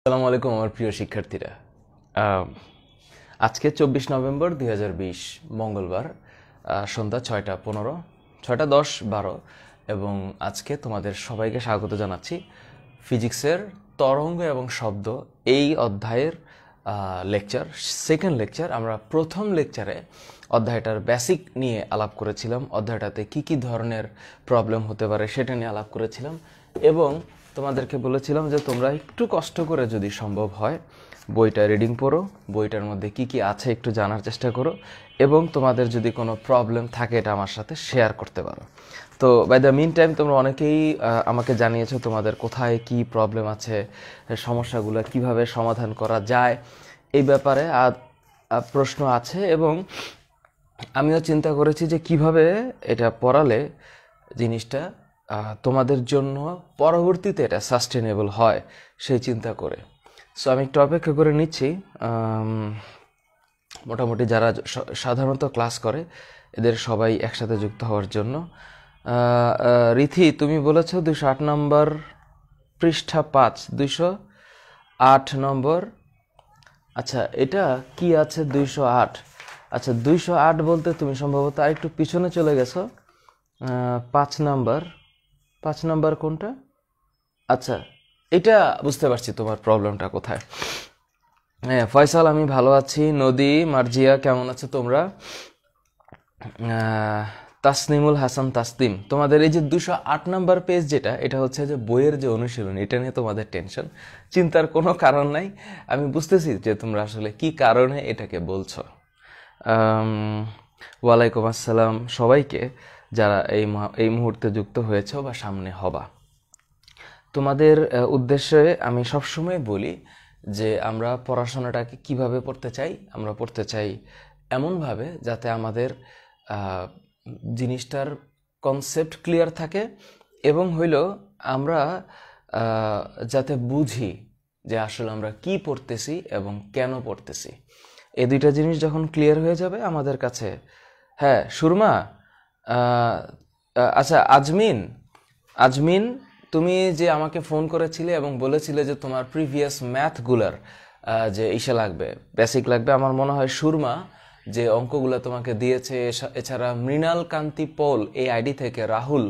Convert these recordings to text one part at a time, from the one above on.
আসসালামু আলাইকুম আমার প্রিয় শিক্ষার্থীরা। আজকে 24 নভেম্বর 2020 মঙ্গলবার, সন্ধ্যা 6:15, 6:10, 12 এবং আজকে তোমাদের সবাইকে স্বাগত জানাচ্ছি ফিজিক্সের তরঙ্গ এবং শব্দ এই অধ্যায়ের লেকচার, সেকেন্ড লেকচার। আমরা প্রথম লেকচারে অধ্যায়টার বেসিক নিয়ে আলাপ করেছিলাম, অধ্যায়টাতে কি কি ধরনের প্রবলেম হতে পারে সেটা নিয়ে আলাপ করেছিলাম এবং তোমাদেরকে বলেছিলাম যে তোমরা একটু কষ্ট করে যদি সম্ভব হয় বইটা রিডিং পড়ো, বইটার মধ্যে কি কি আছে একটু জানার চেষ্টা করো এবং তোমাদের যদি কোনো প্রবলেম থাকে এটা আমার সাথে শেয়ার করতে পারো। তো বাই দ্য মিন টাইম তোমরা অনেকেই আমাকে জানিয়েছো তোমাদের কোথায় কি প্রবলেম আছে, সমস্যাগুলো কিভাবে সমাধান করা যায় এই ব্যাপারে প্রশ্ন আছে এবং আমিও চিন্তা করেছি যে কিভাবে এটা পড়ালে জিনিসটা তোমাদের জন্য পরবর্তীতে এটা সাস্টেনেবল হয় সেই চিন্তা করে। সো আমি একটু অপেক্ষা করে নিচ্ছি, মোটামুটি যারা সাধারণত ক্লাস করে এদের সবাই একসাথে যুক্ত হওয়ার জন্য। রিথি, তুমি বলেছো 208 নম্বর পৃষ্ঠা 5, 208 নম্বর। আচ্ছা, এটা কি আছে 208? আচ্ছা, 208 বলতে তুমি সম্ভবত আর একটু পিছনে চলে গেছো। 5 নাম্বার কোনটা? আচ্ছা, এটা বুঝতে পারছি তোমার প্রবলেমটা কোথায়। হ্যাঁ ফয়সাল, আমি ভালো আছি। নদী, মার্জিয়া, কেমন আছো তোমরা? তাসনিমুল হাসান, তাসনিম, তোমাদের এই যে 208 নাম্বার পেজ যেটা, এটা হচ্ছে যে বইয়ের যে অনুশীলনী, এটা নিয়ে তোমাদের টেনশন, চিন্তার কোনো কারণ নাই। আমি বুঝতেছি যে তোমরা আসলে কি কারণে এটাকে বলছো। ওয়ালাইকুম আসসালাম সবাইকে যারা এই মুহূর্তে যুক্ত হয়েছে বা সামনে হবা। তোমাদের উদ্দেশ্যে আমি সবসময় বলি যে আমরা পড়াশোনাটাকে কিভাবে পড়তে চাই, আমরা পড়তে চাই এমনভাবে যাতে আমাদের জিনিসটার কনসেপ্ট ক্লিয়ার থাকে এবং আমরা যাতে বুঝি যে আসলে আমরা কি পড়তেছি এবং কেন পড়তেছি। এই দুইটা জিনিস যখন ক্লিয়ার হয়ে যাবে আমাদের কাছে। হ্যাঁ সুরমা, আচ্ছা আজমিন, তুমি যে আমাকে ফোন করেছিলে এবং বলেছিলে যে তোমার প্রিভিয়াস ম্যাথগুলার যে ইসে লাগবে, বেসিক লাগবে, আমার মনে হয় সুরমা যে অঙ্কগুলো তোমাকে দিয়েছে, এছাড়া মৃণাল কান্তি পল এই আইডি থেকে রাহুল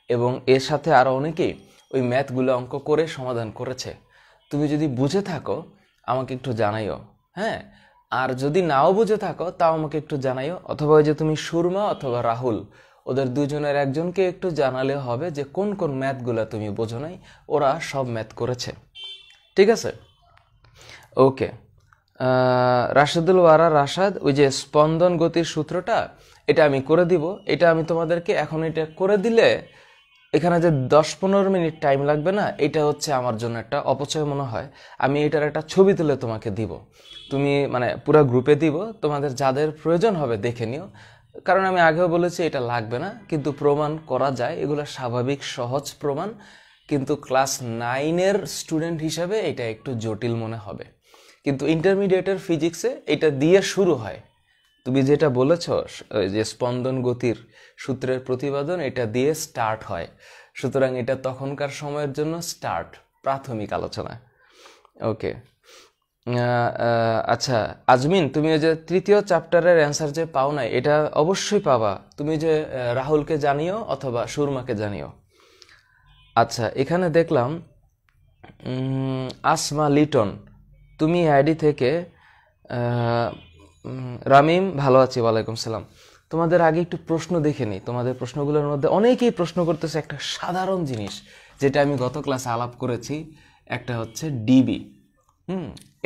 এবং এর সাথে আরও অনেকেই ওই ম্যাথগুলো অঙ্ক করে সমাধান করেছে। তুমি যদি বুঝে থাকো আমাকে একটু জানাইও, হ্যাঁ, আর যদি নাও বুঝে থাকো তাও আমাকে একটু জানাইও, অথবা ওই যে তুমি সুরমা অথবা রাহুল ওদের দুজনের একজনকে একটু জানালে হবে যে কোন কোন ম্যাথগুলো তুমি বোঝো নাই, ওরা সব ম্যাথ করেছে। ঠিক আছে, ওকে। রাশেদুল ওয়ারা রাশাদ, ওই যে স্পন্দন গতির সূত্রটা এটা আমি করে দিব, এটা আমি তোমাদেরকে এখন এটা করে দিলে এখানে যে 10-15 মিনিট টাইম লাগবে না, এটা হচ্ছে আমার জন্য একটা অপচয় মনে হয়। আমি এটার একটা ছবি তুলে তোমাকে দিব, তুমি মানে পুরো গ্রুপে দিব, তোমাদের যাদের প্রয়োজন হবে দেখে নিও। কারণ আমি আগেও বলেছি এটা লাগবে না, কিন্তু প্রমাণ করা যায়, এগুলো স্বাভাবিক সহজ প্রমাণ, কিন্তু ক্লাস 9-এর স্টুডেন্ট হিসাবে এটা একটু জটিল মনে হবে। কিন্তু ইন্টারমিডিয়েটের ফিজিক্সে এটা দিয়ে শুরু হয়। তুমি যেটা বলেছ যে স্পন্দন গতির সূত্রের প্রতিপাদন, এটা দিয়ে স্টার্ট হয়, সুতরাং এটা তখনকার সময়ের জন্য স্টার্ট, প্রাথমিক আলোচনা। ওকে, আচ্ছা আজমিন, তুমি ওই যে তৃতীয় চ্যাপ্টারের অ্যান্সার যে পাও নাই এটা অবশ্যই পাবা, তুমি যে রাহুলকে জানিও অথবা সুরমাকে জানিও। আচ্ছা, এখানে দেখলাম আসমা লিটন, তুমি আইডি থেকে রামিম, ভালো আছি, ওয়ালাইকুম সালাম। তোমাদের আগে একটু প্রশ্ন দেখে নিই, তোমাদের প্রশ্নগুলোর মধ্যে অনেকেই প্রশ্ন করতেছে একটা সাধারণ জিনিস যেটা আমি গত ক্লাসে আলাপ করেছি, একটা হচ্ছে ডিবি।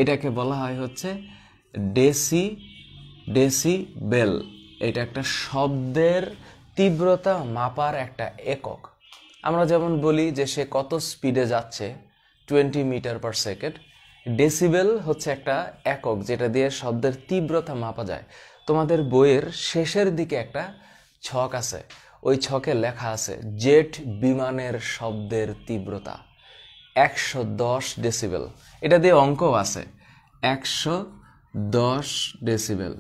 এটাকে বলা হয় হচ্ছে ডেসিবেল। এটা একটা শব্দের তীব্রতা মাপার একটা একক। আমরা যেমন বলি যে সে কত স্পিডে যাচ্ছে, 20 মিটার পার সেকেন্ড। ডেসিবেল হচ্ছে একটা একক যেটা দিয়ে শব্দের তীব্রতা মাপা যায়। তোমাদের বইয়ের শেষের দিকে একটা ছক আছে, ওই ছকে লেখা আছে জেট বিমানের শব্দের তীব্রতা 110 ডেসিবেল। এটা দিয়ে অঙ্কও আছে, 110 ডেসিবেল।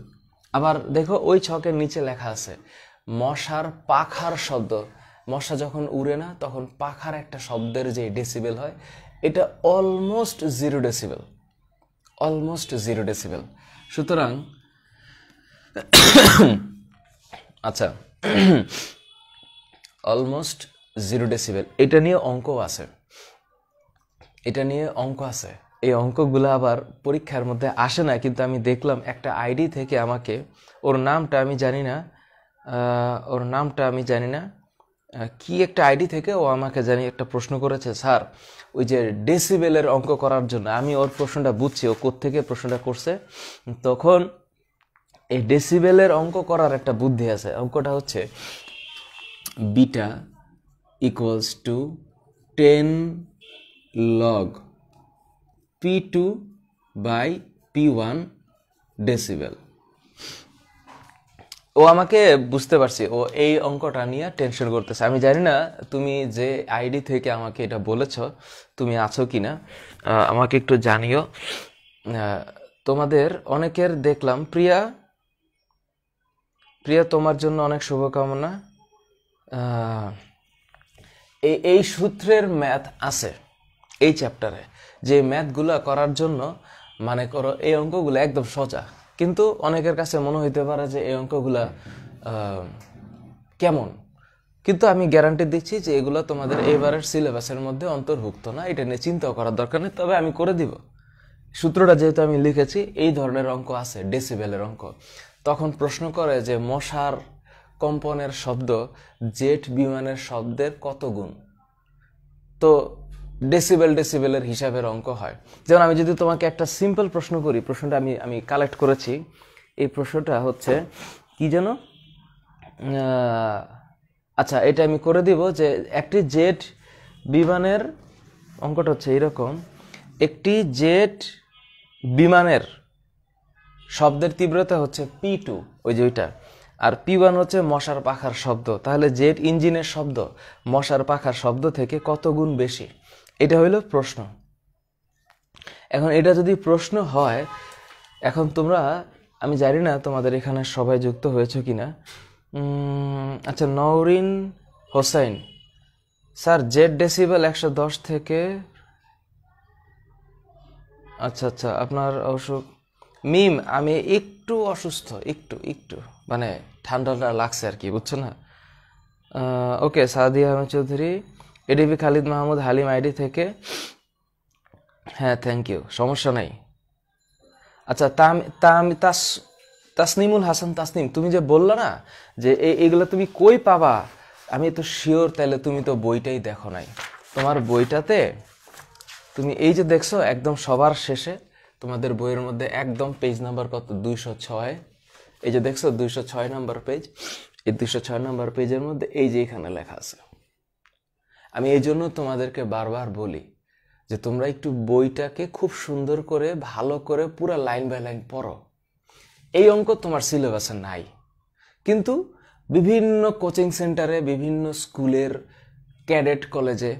আবার দেখো ওই ছকের নিচে লেখা আছে মশার পাখার শব্দ, মশা যখন উড়ে না তখন পাখার একটা শব্দের যে ডেসিবেল হয় এটা অলমোস্ট 0 ডেসিবেল, অলমোস্ট 0 ডেসিবেল। সুতরাং আচ্ছা, অলমোস্ট 0 ডেসিবেল, এটা নিয়ে অঙ্ক আছে, এটা নিয়ে অঙ্ক আছে। এই অঙ্কগুলো আবার পরীক্ষার মধ্যে আসে না, কিন্তু আমি দেখলাম একটা আইডি থেকে আমাকে, ওর নামটা আমি জানি না, কি একটা আইডি থেকে ও আমাকে জানি একটা প্রশ্ন করেছে, স্যার ওই যে ডেসিবেলের অঙ্ক করার জন্য। আমি ওর প্রশ্নটা বুঝছি, ও কোত্থেকে প্রশ্নটা করছে। তখন এই ডেসিবেলের অঙ্ক করার একটা বুদ্ধি আছে। অঙ্কটা হচ্ছে beta equals to 10 log P2 by P1 decibel. ও আমাকে, বুঝতে পারছি, ও এই অঙ্কটা নিয়ে টেনশন করতেছে। আমি জানি না তুমি যে আইডি থেকে আমাকে এটা বলেছ তুমি আছো কি না, আমাকে একটু জানিও। তোমাদের অনেকের দেখলাম, প্রিয়া তোমার জন্য অনেক শুভকামনা। এই সূত্রের ম্যাথ আছে এই চ্যাপ্টারে, যে ম্যাথগুলো করার জন্য মানে করো এই অঙ্কগুলো একদম সোজা, কিন্তু অনেকের কাছে মনে হইতে পারে যে এই অঙ্কগুলা কেমন, কিন্তু আমি গ্যারান্টি দিচ্ছি যে এগুলো তোমাদের এবারের সিলেবাসের মধ্যে অন্তর্ভুক্ত না, এটা নিয়ে চিন্তাও করার দরকার নেই। তবে আমি করে দিব, সূত্রটা যেহেতু আমি লিখেছি, এই ধরনের অঙ্ক আছে, ডেসিবেলের অঙ্ক। তখন প্রশ্ন করে যে মশার কম্পনের শব্দ জেট বিমানের শব্দের কত গুণ, তো ডেসিবেলের হিসাবের অঙ্ক হয়। যেমন আমি যদি তোমাকে একটা সিম্পল প্রশ্ন করি, প্রশ্নটা আমি কালেক্ট করেছি, এই প্রশ্নটা হচ্ছে কি যেন, আচ্ছা এটা আমি করে দিব যে একটি জেট বিমানের, অঙ্কটা হচ্ছে এইরকম, একটি জেট বিমানের শব্দের তীব্রতা হচ্ছে P2, ওই যে ওইটা, আর P1 হচ্ছে মশার পাখার শব্দ। তাহলে জেট ইঞ্জিনের শব্দ মশার পাখার শব্দ থেকে কত গুণ বেশি, এটা হইল প্রশ্ন। এখন এটা যদি প্রশ্ন হয়, এখন তোমরা, আমি জানি না তোমাদের এখানে সবাই যুক্ত হয়েছে কিনা। আচ্ছা, Nowrin Hossain, sir Z decibel 110 থেকে, আচ্ছা আচ্ছা, আপনার অসুখ মিম, আমি একটু অসুস্থ, একটু মানে ঠান্ডাটা লাগছে আর কি, বুঝছো না। ওকে, সাদিয়া আহমেদ চৌধুরী, এডিবি খালিদ মাহমুদ হালিম আইডি থেকে, হ্যাঁ থ্যাংক ইউ, সমস্যা নাই। আচ্ছা, তাসনিমুল হাসান, তাসনিম, তুমি যে বললা না যে এইগুলো তুমি কই পাবা, আমি তো শিওর, তাইলে তুমি তো বইটাই দেখো নাই। তোমার বইটাতে তুমি এই যে দেখছো একদম সবার শেষে তোমাদের বইয়ের মধ্যে একদম পেজ নাম্বার কত, 206, এই যে দেখছো 206 নাম্বার পেজ, এই 206 নাম্বার পেজের মধ্যে এই যে এখানে লেখা আছে। আমি এই জন্য তোমাদেরকে বারবার বলি যে তোমরা একটু বইটাকে খুব সুন্দর করে ভালো করে পুরো লাইন বাই লাইন পড়ো। এই অঙ্ক তোমার সিলেবাসে নাই, কিন্তু বিভিন্ন কোচিং সেন্টারে, বিভিন্ন স্কুলের, ক্যাডেট কলেজে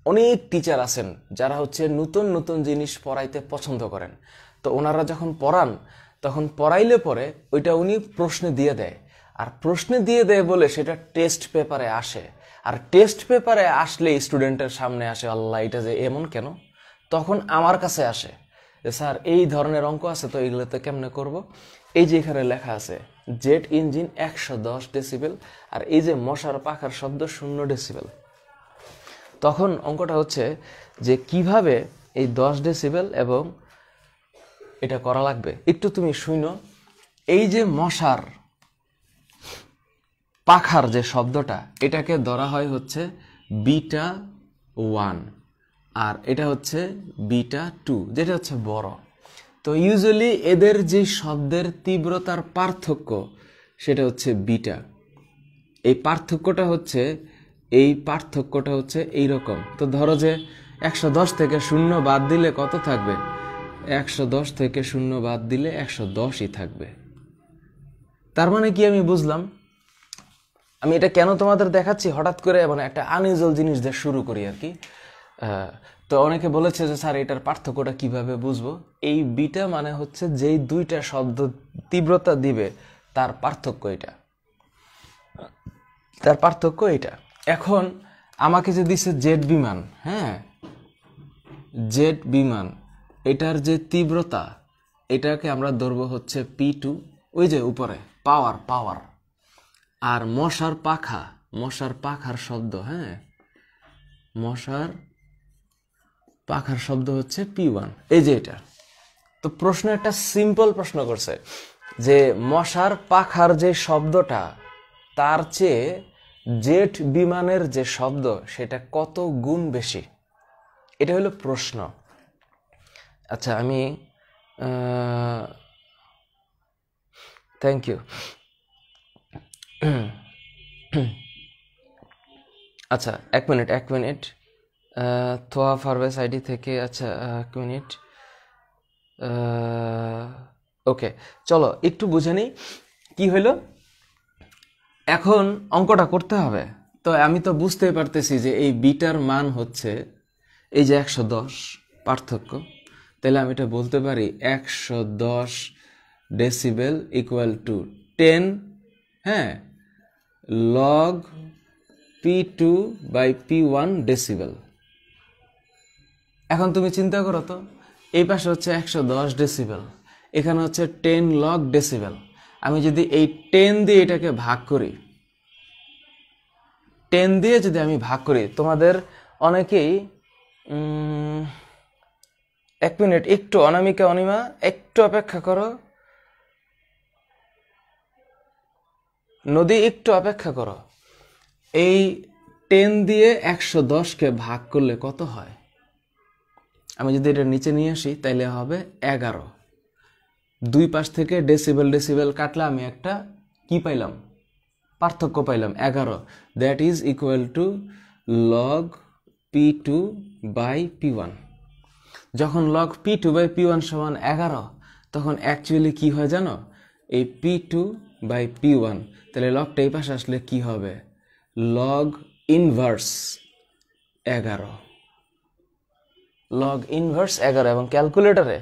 অনেক টিচার আছেন যারা হচ্ছে নতুন নতুন জিনিস পড়াইতে পছন্দ করেন। তো ওনারা যখন পড়ান, তখন পড়াইলে পরে ওইটা উনি প্রশ্নে দিয়ে দেয়, আর প্রশ্নে দিয়ে দেয় বলে সেটা টেস্ট পেপারে আসে, আর টেস্ট পেপারে আসলে স্টুডেন্টের সামনে আসে, আল্লাহ এটা যে এমন কেন, তখন আমার কাছে আসে যে স্যার এই ধরনের অঙ্ক আছে, তো এইগুলোতে কেমনে করব। এই যে এখানে লেখা আছে জেট ইঞ্জিন 110 ডেসিবেল, আর এই যে মশার পাখার শব্দ 0 ডেসিবেল। তখন অঙ্কটা হচ্ছে যে কিভাবে এই 10 ডেসিবেল এবং এটা করা লাগবে। একটু তুমি শুনো, এই যে মশার পাখার যে শব্দটা, এটাকে ধরা হয় হচ্ছে বিটা 1, আর এটা হচ্ছে বিটা 2, যেটা হচ্ছে বড়। তো ইউজুয়ালি এদের যে শব্দের তীব্রতার পার্থক্য সেটা হচ্ছে বিটা। এই পার্থক্যটা হচ্ছে এইরকম। তো ধরো যে 110 থেকে 0 বাদ দিলে কত থাকবে, 110 থেকে 0 বাদ দিলে 110ই থাকবে। তার মানে কি আমি বুঝলাম, আমি এটা কেন তোমাদের দেখাচ্ছি, হঠাৎ করে মানে একটা আনইউজুয়াল জিনিস দিয়ে শুরু করি আর কি। তো অনেকে বলেছে যে স্যার এটার পার্থক্যটা কিভাবে বুঝবো। এই বিটা মানে হচ্ছে যেই দুইটা শব্দ তীব্রতা দিবে তার পার্থক্য এটা। এখন আমাকে যে দিছে জেট বিমান, হ্যাঁ, জেট বিমান এটার যে তীব্রতা এটাকে আমরা ধরবো হচ্ছে P2, ওই যে উপরে পাওয়ার। আর মশার পাখার শব্দ, হ্যাঁ, মশার পাখার শব্দ হচ্ছে P1, এই যে এটা। তো প্রশ্ন একটা সিম্পল প্রশ্ন করছে যে মশার পাখার যে শব্দটা তার চেয়ে জেট বিমানের যে শব্দ সেটা কত গুণ বেশি, এটা হলো প্রশ্ন। আচ্ছা, আমি থ্যাংক ইউ। আচ্ছা, এক মিনিট থোয়া ফারভেজ আইডি থেকে। আচ্ছা, এক মিনিট। ওকে, চলো একটু বুঝে নিই কি হইলো। এখন অঙ্কটা করতে হবে। তো আমি তো বুঝতেই পারতেছি যে এই বিটার মান হচ্ছে এই যে 110 পার্থক্য। তাহলে আমি এটা বলতে পারি 110 ডেসিবেল ইকুয়াল টু 10, হ্যাঁ, log P2 by P1 decibel. এখন তুমি চিন্তা করো তো, এই পাশে হচ্ছে 110 ডেসিবেল, এখানে হচ্ছে 10 লগ ডেসিবেল। আমি যদি এই 10 দিয়ে এটাকে ভাগ করি, 10 দিয়ে যদি আমি ভাগ করি, তোমাদের অনেকেই এক মিনিট, একটু অনামিকা, অনিমা একটু অপেক্ষা করো, নদী একটু অপেক্ষা করো। এই 10 দিয়ে 110কে ভাগ করলে কত হয়? আমি যদি এটা নিচে নিয়ে আসি তাইলে হবে 11। দুই পাশ থেকে ডেসিবেল কাটলে আমি একটা কি পাইলাম? পার্থক্য পাইলাম 11। That is equal to log P2 by P1। যখন লগ P2 বাই P1 সমান 11, তখন অ্যাকচুয়ালি কি হয় জানো? এই P2 বাই P1, তাহলে লগটা এই পাশে আসলে কি হবে? Log inverse 11। লগ ইনভার্স 11, এবং ক্যালকুলেটরে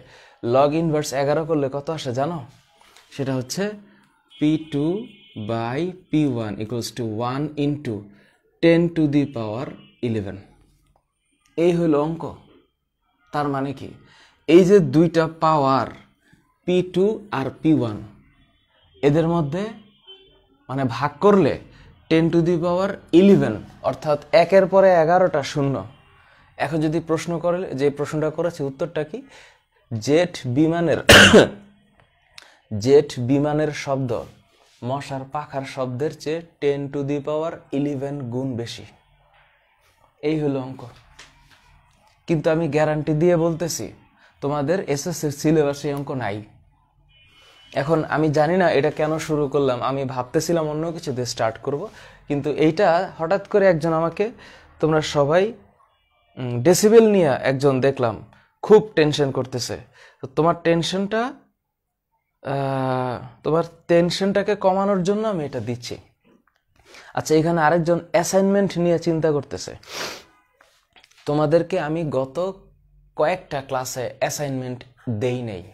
লগ ইনভার্স 11 করলে কত আসে জানো? সেটা হচ্ছে P2 by P1 equals to 1 into 10 to the power 11। এই হলো অঙ্ক। তার মানে কি, এই যে দুইটা পাওয়ার P2 আর P1, এদের মধ্যে মানে ভাগ করলে 10 টু দি পাওয়ার 11, অর্থাৎ 1-এর পরে 11টা শূন্য। এখন যদি প্রশ্ন করে, যে প্রশ্নটা করেছে উত্তরটা কি? জেট বিমানের শব্দ মশার পাখার শব্দের চেয়ে 10 টু দি পাওয়ার 11 গুণ বেশি। এই হলো অঙ্ক। কিন্তু আমি গ্যারান্টি দিয়ে বলতেছি তোমাদের এসএসসির সিলেবাসে অঙ্ক নাই। এখন আমি জানি না এটা কেন শুরু করলাম, আমি ভাবতেছিলাম অন্য কিছু দিয়ে স্টার্ট করব, কিন্তু এইটা হঠাৎ করে একজন আমাকে, তোমরা সবাই ডেসিবেল নিয়ে একজন দেখলাম খুব টেনশন করতেছে। তো তোমার টেনশনটাকে কমানোর জন্য আমি এটা দিচ্ছি। আচ্ছা, এখানে আরেকজন অ্যাসাইনমেন্ট নিয়ে চিন্তা করতেছে। তোমাদেরকে আমি গত কয়েকটা ক্লাসে অ্যাসাইনমেন্ট দেই নেই,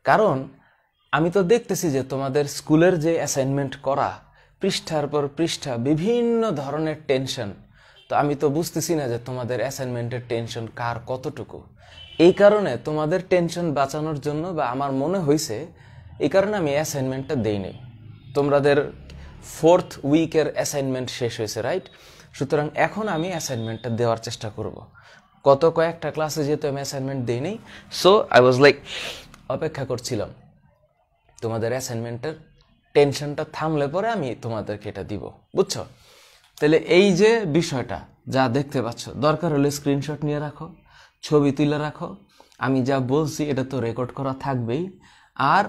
কারণ আমি তো দেখতেছি যে তোমাদের স্কুলের যে অ্যাসাইনমেন্ট করা, পৃষ্ঠার পর পৃষ্ঠা বিভিন্ন ধরনের টেনশন। তো আমি তো বুঝতেছি না যে তোমাদের অ্যাসাইনমেন্টের টেনশন কার কতটুকু। এই কারণে তোমাদের টেনশন বাঁচানোর জন্য, বা আমার মনে হয়েছে এই কারণে আমি অ্যাসাইনমেন্টটা দেই নেই। তোমাদের 4th উইকের অ্যাসাইনমেন্ট শেষ হয়েছে, রাইট? সুতরাং এখন আমি অ্যাসাইনমেন্টটা দেওয়ার চেষ্টা করব। গত কয়েকটা ক্লাসে যেহেতু আমি অ্যাসাইনমেন্ট দিই নেই, সো আই ওয়াজ লাইক অপেক্ষা করছিলাম তোমাদের অ্যাসাইনমেন্টের টেনশনটা থামলে পরে আমি তোমাদেরকে এটা দিব, বুঝছো? তাহলে এই যে বিষয়টা যা দেখতে পাচ্ছ, দরকার হলে স্ক্রিনশট নিয়ে রাখো, ছবি তুলে রাখো। আমি যা বলছি এটা তো রেকর্ড করা থাকবেই, আর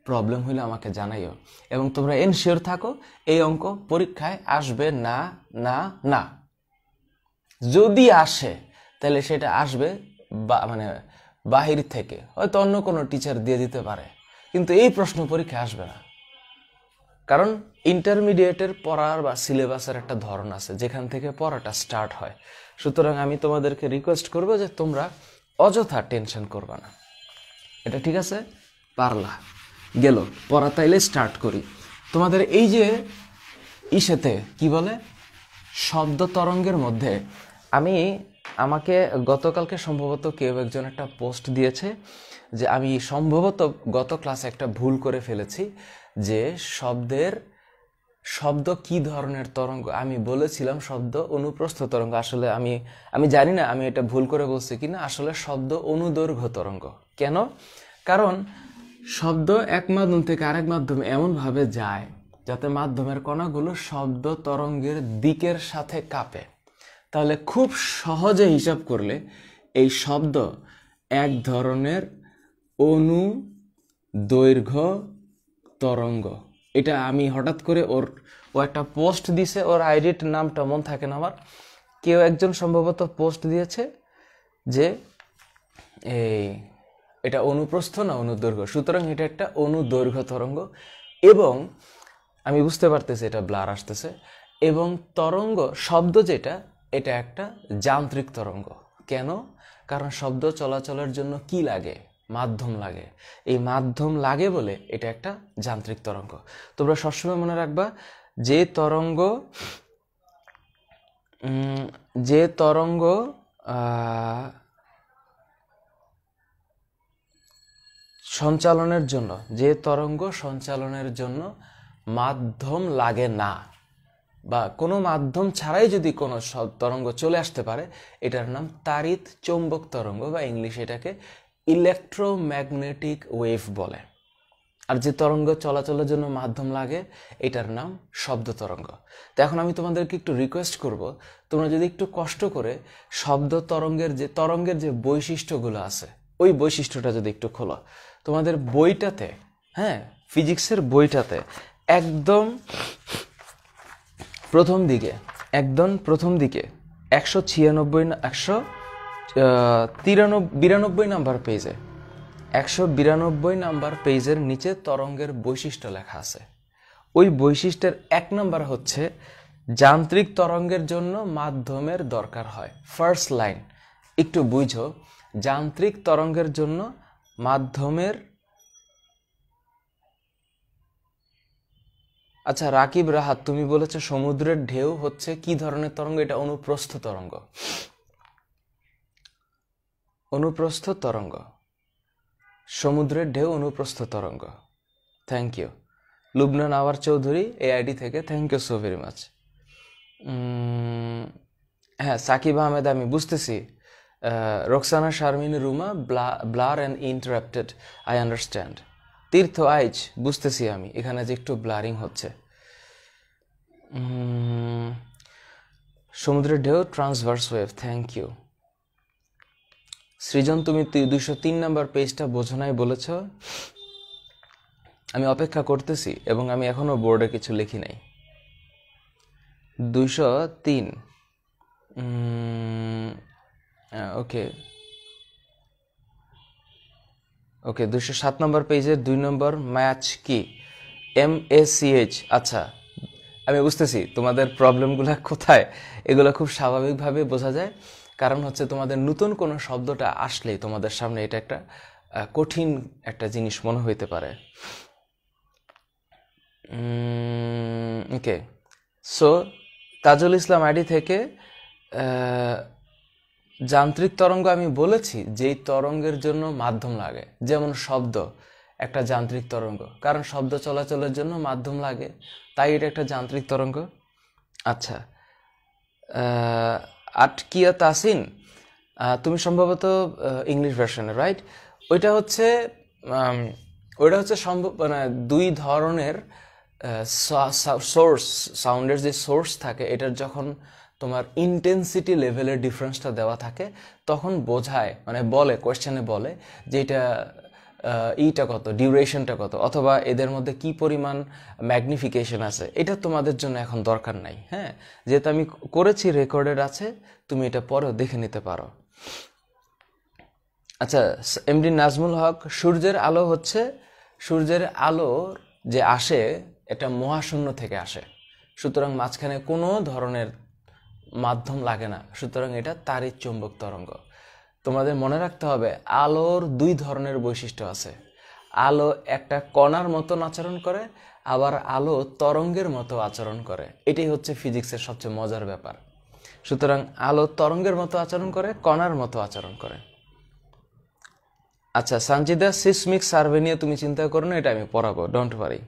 প্রবলেম হলে আমাকে জানাইও। এবং তোমরা এনশিওর থাকো এই অঙ্ক পরীক্ষায় আসবে না। না না, যদি আসে তাহলে সেটা আসবে মানে বাহির থেকে, হয়তো অন্য কোনো টিচার দিয়ে দিতে পারে, কিন্তু এই প্রশ্ন পরীক্ষায় আসবে না। কারণ ইন্টারমিডিয়েটের পড়ার বা সিলেবাসের একটা ধরন আছে যেখান থেকে পড়াটা স্টার্ট হয়। সুতরাং আমি তোমাদেরকে রিকোয়েস্ট করব যে তোমরা অযথা টেনশন করবা না। এটা ঠিক আছে? পারলা, গেল পড়া। তাইলে স্টার্ট করি। তোমাদের এই যে ইসেতে কি বলে, শব্দ তরঙ্গের মধ্যে আমি আমাকে গতকালকে সম্ভবত কেউ একজন একটা পোস্ট দিয়েছে যে আমি সম্ভবত গত ক্লাসে একটা ভুল করে ফেলেছি, যে শব্দ কি ধরনের তরঙ্গ। আমি বলেছিলাম শব্দ অনুপ্রস্থ তরঙ্গ। আসলে আমি জানি না আমি এটা ভুল করে বলছি কিনা। আসলে শব্দ অনুদৈর্ঘ্য তরঙ্গ। কেন? কারণ শব্দ এক মাধ্যম থেকে আরেক মাধ্যমে এমনভাবে যায় যাতে মাধ্যমের কণাগুলো শব্দ তরঙ্গের দিকের সাথে কাঁপে। তাহলে খুব সহজে হিসাব করলে এই শব্দ এক ধরনের অনুদৈর্ঘ্য তরঙ্গ। এটা আমি হঠাৎ করে ও একটা পোস্ট দিছে, ওর আইডির নামটা মন থাকে না আমার। কেউ একজন সম্ভবত পোস্ট দিয়েছে যে এটা অনুপ্রস্থ না অনুদৈর্ঘ্য, সুতরাং এটা একটা অনুদৈর্ঘ্য তরঙ্গ। এবং আমি বুঝতে পারতেছি এটা ব্লার আসতেছে। এবং তরঙ্গ শব্দ যেটা, এটা একটা যান্ত্রিক তরঙ্গ। কেন? কারণ শব্দ চলাচলের জন্য কি লাগে? মাধ্যম লাগে। এই মাধ্যম লাগে বলে এটা একটা যান্ত্রিক তরঙ্গ। তোমরা সবসময় মনে রাখবা, যে তরঙ্গ সঞ্চালনের জন্য মাধ্যম লাগে না, বা কোনো মাধ্যম ছাড়াই যদি কোনো তরঙ্গ চলে আসতে পারে, এটার নাম তাড়িৎ চৌম্বক তরঙ্গ, বা ইংলিশে এটাকে ইলেকট্রোম্যাগনেটিক ওয়েভ বলে। আর যে তরঙ্গ চলাচলের জন্য মাধ্যম লাগে, এটার নাম শব্দ তরঙ্গ। তো এখন আমি তোমাদেরকে একটু রিকোয়েস্ট করব, তোমরা যদি একটু কষ্ট করে শব্দ তরঙ্গের যে বৈশিষ্ট্যগুলো আছে, ওই বৈশিষ্ট্যটা যদি একটু খোলো তোমাদের বইটাতে, হ্যাঁ, ফিজিক্সের বইটাতে একদম প্রথম দিকে 192 নাম্বার পেজে 192 নাম্বার পেজের নিচে তরঙ্গের বৈশিষ্ট্য লেখা আছে। ওই বৈশিষ্ট্যের 1 নাম্বার হচ্ছে যান্ত্রিক তরঙ্গের জন্য মাধ্যমের দরকার হয়। ফার্স্ট লাইন একটু বুঝো, যান্ত্রিক তরঙ্গের জন্য মাধ্যমের। আচ্ছা রাকিব রাহাত, তুমি বলেছো সমুদ্রের ঢেউ হচ্ছে কি ধরনের তরঙ্গ? এটা অনুপ্রস্থ তরঙ্গ। অনুপ্রস্থ তরঙ্গ, সমুদ্রের ঢেউ অনুপ্রস্থ তরঙ্গ। Thank you Lubna Nawar Chowdhury ID থেকে, thank you so very much. হ্যাঁ সাকিব আহমেদ, আমি বুঝতেছি। Roksana Sharmin Ruma, blur and interrupted, I understand. Tirtha Aich, বুঝতেছি আমি এখানে যে একটু ব্লারিং হচ্ছে। সমুদ্রের ঢেউ transverse wave, thank you. Srijan, তুমি 203 নাম্বার পেজটা বোঝো নাই বলেছ। আমি অপেক্ষা করতেছি এবং আমি এখনো বোর্ডে কিছু লিখি নাই। 203, ওকে 207 নম্বর পেজের 2 নম্বর ম্যাচ কি? MACH। আচ্ছা, আমি বুঝতেছি তোমাদের প্রবলেমগুলো কোথায়। এগুলো খুব স্বাভাবিকভাবে বোঝা যায়, কারণ হচ্ছে তোমাদের নতুন কোনো শব্দটা আসলেই তোমাদের সামনে এটা একটা কঠিন একটা জিনিস মনে হইতে পারে। ওকে, সো তাজুল ইসলাম আইডি থেকে যান্ত্রিক তরঙ্গ আমি বলেছি যেই তরঙ্গের জন্য মাধ্যম লাগে, যেমন শব্দ একটা যান্ত্রিক তরঙ্গ, কারণ শব্দ চলাচলের জন্য মাধ্যম লাগে, তাই এটা একটা যান্ত্রিক তরঙ্গ। আচ্ছা, আটকিয়া তাসিন, তুমি সম্ভবত ইংলিশ ভার্সনে, রাইট? ওইটা হচ্ছে সম্ভব, মানে দুই ধরনের সোর্স, সাউন্ডের যে সোর্স থাকে, এটার যখন তোমার ইন্টেন্সিটি লেভেলের ডিফারেন্সটা দেওয়া থাকে, তখন বোঝায়, মানে বলে, কোয়েশ্চেনে বলে যে এটা ইটা কত, ডিউরেশনটা কত, অথবা এদের মধ্যে কি পরিমাণ ম্যাগনিফিকেশন আছে। এটা তোমাদের জন্য এখন দরকার নাই, হ্যাঁ, যেহেতু আমি করেছি, রেকর্ডেড আছে, তুমি এটা পরেও দেখে নিতে পারো। আচ্ছা, এমডি নাজমুল হক, সূর্যের আলো যে আসে এটা মহাশূন্য থেকে আসে, সুতরাং মাঝখানে কোনো ধরনের মাধ্যম লাগে না, সুতরাং এটা তাড়িৎ চৌম্বক তরঙ্গ। তোমাদের মনে রাখতে হবে আলোর দুই ধরনের বৈশিষ্ট্য আছে। আলো একটা কণার মতন আচরণ করে, আবার আলো তরঙ্গের মতো আচরণ করে। এটাই হচ্ছে ফিজিক্সের সবচেয়ে মজার ব্যাপার। সুতরাং আলো তরঙ্গের মতো আচরণ করে, কণার মতো আচরণ করে। আচ্ছা সানজিদা, সিসমিক সার্ভে নিয়ে তুমি চিন্তা করো না, এটা আমি পড়াবো, ডোন্ট ওয়ারি।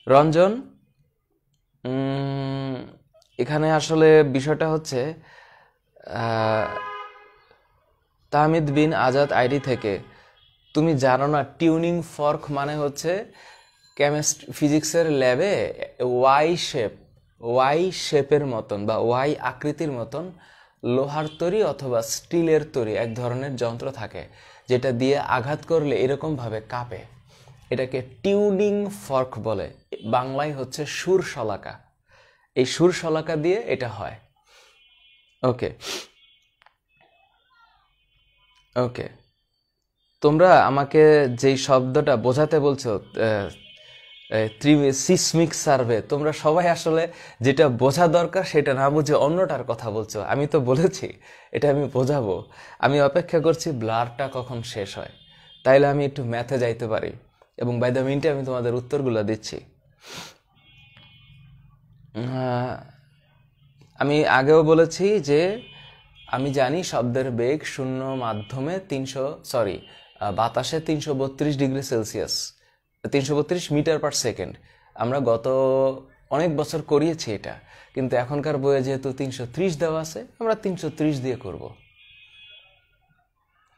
রঞ্জন, এখানে আসলে বিষয়টা হচ্ছে তাহমিদ বিন আজাদ আইডি থেকে, তুমি জানো না টিউনিং ফর্ক মানে হচ্ছে ফিজিক্সের ল্যাবে ওয়াই শেপের মতন বা ওয়াই আকৃতির মতন লোহার তৈরি অথবা স্টিলের তৈরি এক ধরনের যন্ত্র থাকে, যেটা দিয়ে আঘাত করলে এরকমভাবে কাঁপে। এটাকে টিউনিং ফর্ক বলে, বাংলায় হচ্ছে সুর শলাকা। এই সুর শলাকা দিয়ে এটা হয়। ওকে ওকে, তোমরা আমাকে যেই শব্দটা বোঝাতে বলছো সিসমিক সার্ভে, তোমরা সবাই আসলে যেটা বোঝা দরকার সেটা না বুঝে অন্যটার কথা বলছো। আমি তো বলেছি এটা আমি বোঝাবো, আমি অপেক্ষা করছি ব্লারটা কখন শেষ হয়, তাইলে আমি একটু ম্যাথে যাইতে পারি, এবং বাই দ্য মিনিটে আমি তোমাদের উত্তরগুলো দিচ্ছি। আমি আগেও বলেছি যে আমি জানি শব্দের বেগ শূন্য মাধ্যমে বাতাসে 332 degree Celsius, 332 metre per second. আমরা গত অনেক বছর করিয়েছি এটা, কিন্তু এখনকার বইয়ে যেহেতু 330 দেওয়া আছে, আমরা 330 দিয়ে করব।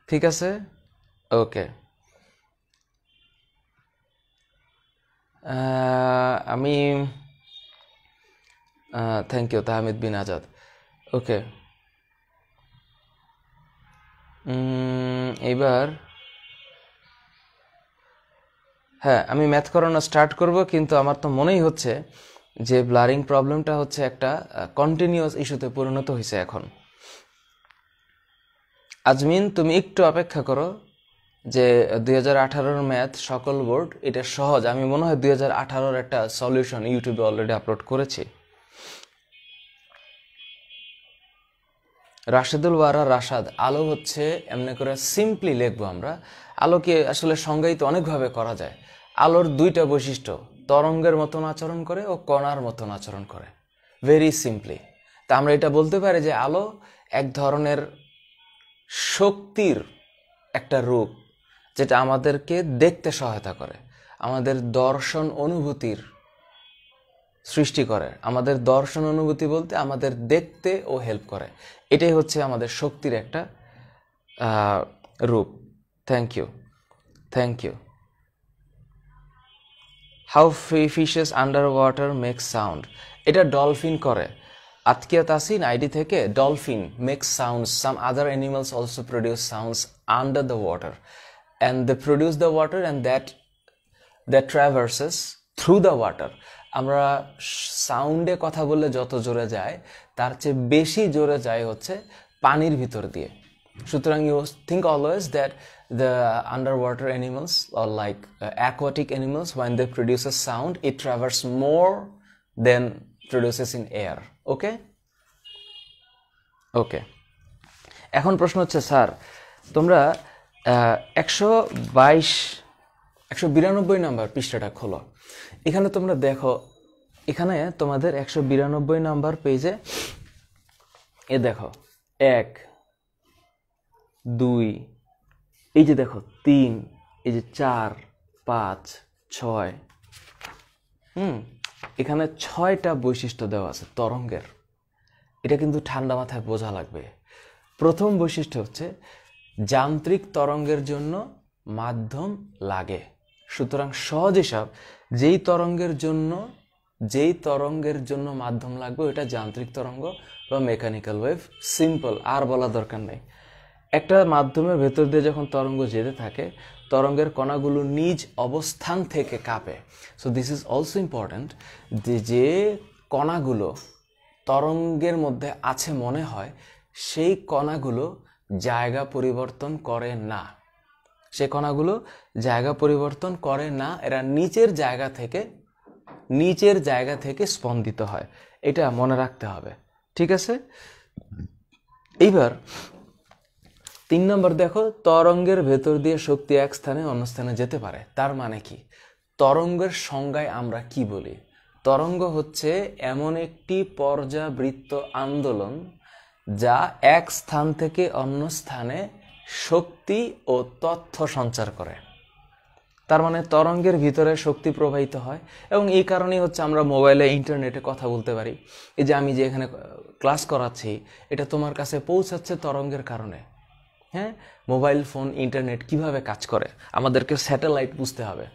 ঠিক আছে, ওকে। আমি থ্যাংক ইউ তাহমিদ বিন আজাদ। ওকে, এবার হ্যাঁ আমি ম্যাথ করানো স্টার্ট করব, কিন্তু আমার তো মনেই হচ্ছে যে ব্লারিং প্রবলেমটা হচ্ছে একটা কন্টিনিউয়াস ইস্যুতে পরিণত হয়েছে এখন। আজমিন, তুমি একটু অপেক্ষা করো, যে 2018-র ম্যাথ সকল বোর্ড, এটা সহজ। আমি মনে হয় 2018-র একটা সলিউশন ইউটিউবে অলরেডি আপলোড করেছি। রাশেদুল ওয়ারা রাশাদ, আলো হচ্ছে এমনি করে সিম্পলি লিখবো আমরা। আলোকে আসলে সংজ্ঞায়িত অনেকভাবে করা যায়। আলোর দুইটা বৈশিষ্ট্য, তরঙ্গের মতন আচরণ করে ও কণার মতন আচরণ করে, ভেরি সিম্পলি। তা আমরা এটা বলতে পারি যে আলো এক ধরনের শক্তির একটা রূপ, যেটা আমাদেরকে দেখতে সহায়তা করে, আমাদের দর্শন অনুভূতির সৃষ্টি করে। আমাদের দর্শন অনুভূতি বলতে আমাদের দেখতে ও হেল্প করে, এটাই হচ্ছে আমাদের শক্তির একটা রূপ। Thank you thank you. How fishes under water make sound, এটা ডলফিন করে। আতকিয়া তাসিন আইডি থেকে, dolphin make sounds, some other animals also produce sounds under the water, and they produce the water and that traverses through the water. আমরা সাউন্ডে কথা বললে যত জোরে যায়, তার চেয়ে বেশি জোরে যায় হচ্ছে পানির ভিতর দিয়ে। সুতরাং you think always that the underwater animals, or like aquatic animals, when they produce a sound, it travels more than produces in air. Okay? Okay. এখন প্রশ্ন হচ্ছে, স্যার তোমরা 192 নাম্বার পৃষ্ঠাটা খোলো। এখানে তোমরা দেখো, এখানে তোমাদের 192 নাম্বার পেজে দেখো 1 2, এই যে দেখো 3, এই যে 4 5 6, এখানে 6টা বৈশিষ্ট্য দেওয়া আছে তরঙ্গের। এটা কিন্তু ঠান্ডা মাথায় বোঝা লাগবে। প্রথম বৈশিষ্ট্য হচ্ছে যান্ত্রিক তরঙ্গের জন্য মাধ্যম লাগে। সুতরাং সহজ হিসাব, যেই তরঙ্গের জন্য মাধ্যম লাগবে ওটা যান্ত্রিক তরঙ্গ বা মেকানিক্যাল ওয়েভ। সিম্পল, আর বলা দরকার নেই। একটা মাধ্যমের ভেতর দিয়ে যখন তরঙ্গ যেতে থাকে, তরঙ্গের কণাগুলো নিজ অবস্থান থেকে কাঁপে। So this is also important, যে কণাগুলো তরঙ্গের মধ্যে আছে মনে হয়, সেই কণাগুলো জায়গা পরিবর্তন করে না। সেই কণাগুলো জায়গা পরিবর্তন করে না, এরা নিচের জায়গা থেকে স্পন্দিত হয়। এটা মনে রাখতে হবে, ঠিক আছে? এইবার 3 নম্বর দেখো, তরঙ্গের ভেতর দিয়ে শক্তি এক স্থানে অন্য স্থানে যেতে পারে। তার মানে কি? তরঙ্গের সংজ্ঞায় আমরা কি বলি? তরঙ্গ হচ্ছে এমন একটি পর্যাবৃত্ত আন্দোলন যা এক স্থান থেকে অন্য স্থানে শক্তি ও তথ্য সঞ্চার করে। তার মানে তরঙ্গের ভিতরে শক্তি প্রবাহিত হয়, এবং এই কারণেই হচ্ছে আমরা মোবাইলে ইন্টারনেটে কথা বলতে পারি। এই যে আমি যে এখানে ক্লাস করাচ্ছি, এটা তোমার কাছে পৌঁছাচ্ছে তরঙ্গের কারণে। হ্যাঁ, মোবাইল ফোন ইন্টারনেট কিভাবে কাজ করে আমাদেরকে স্যাটেলাইট বুঝতে হবে।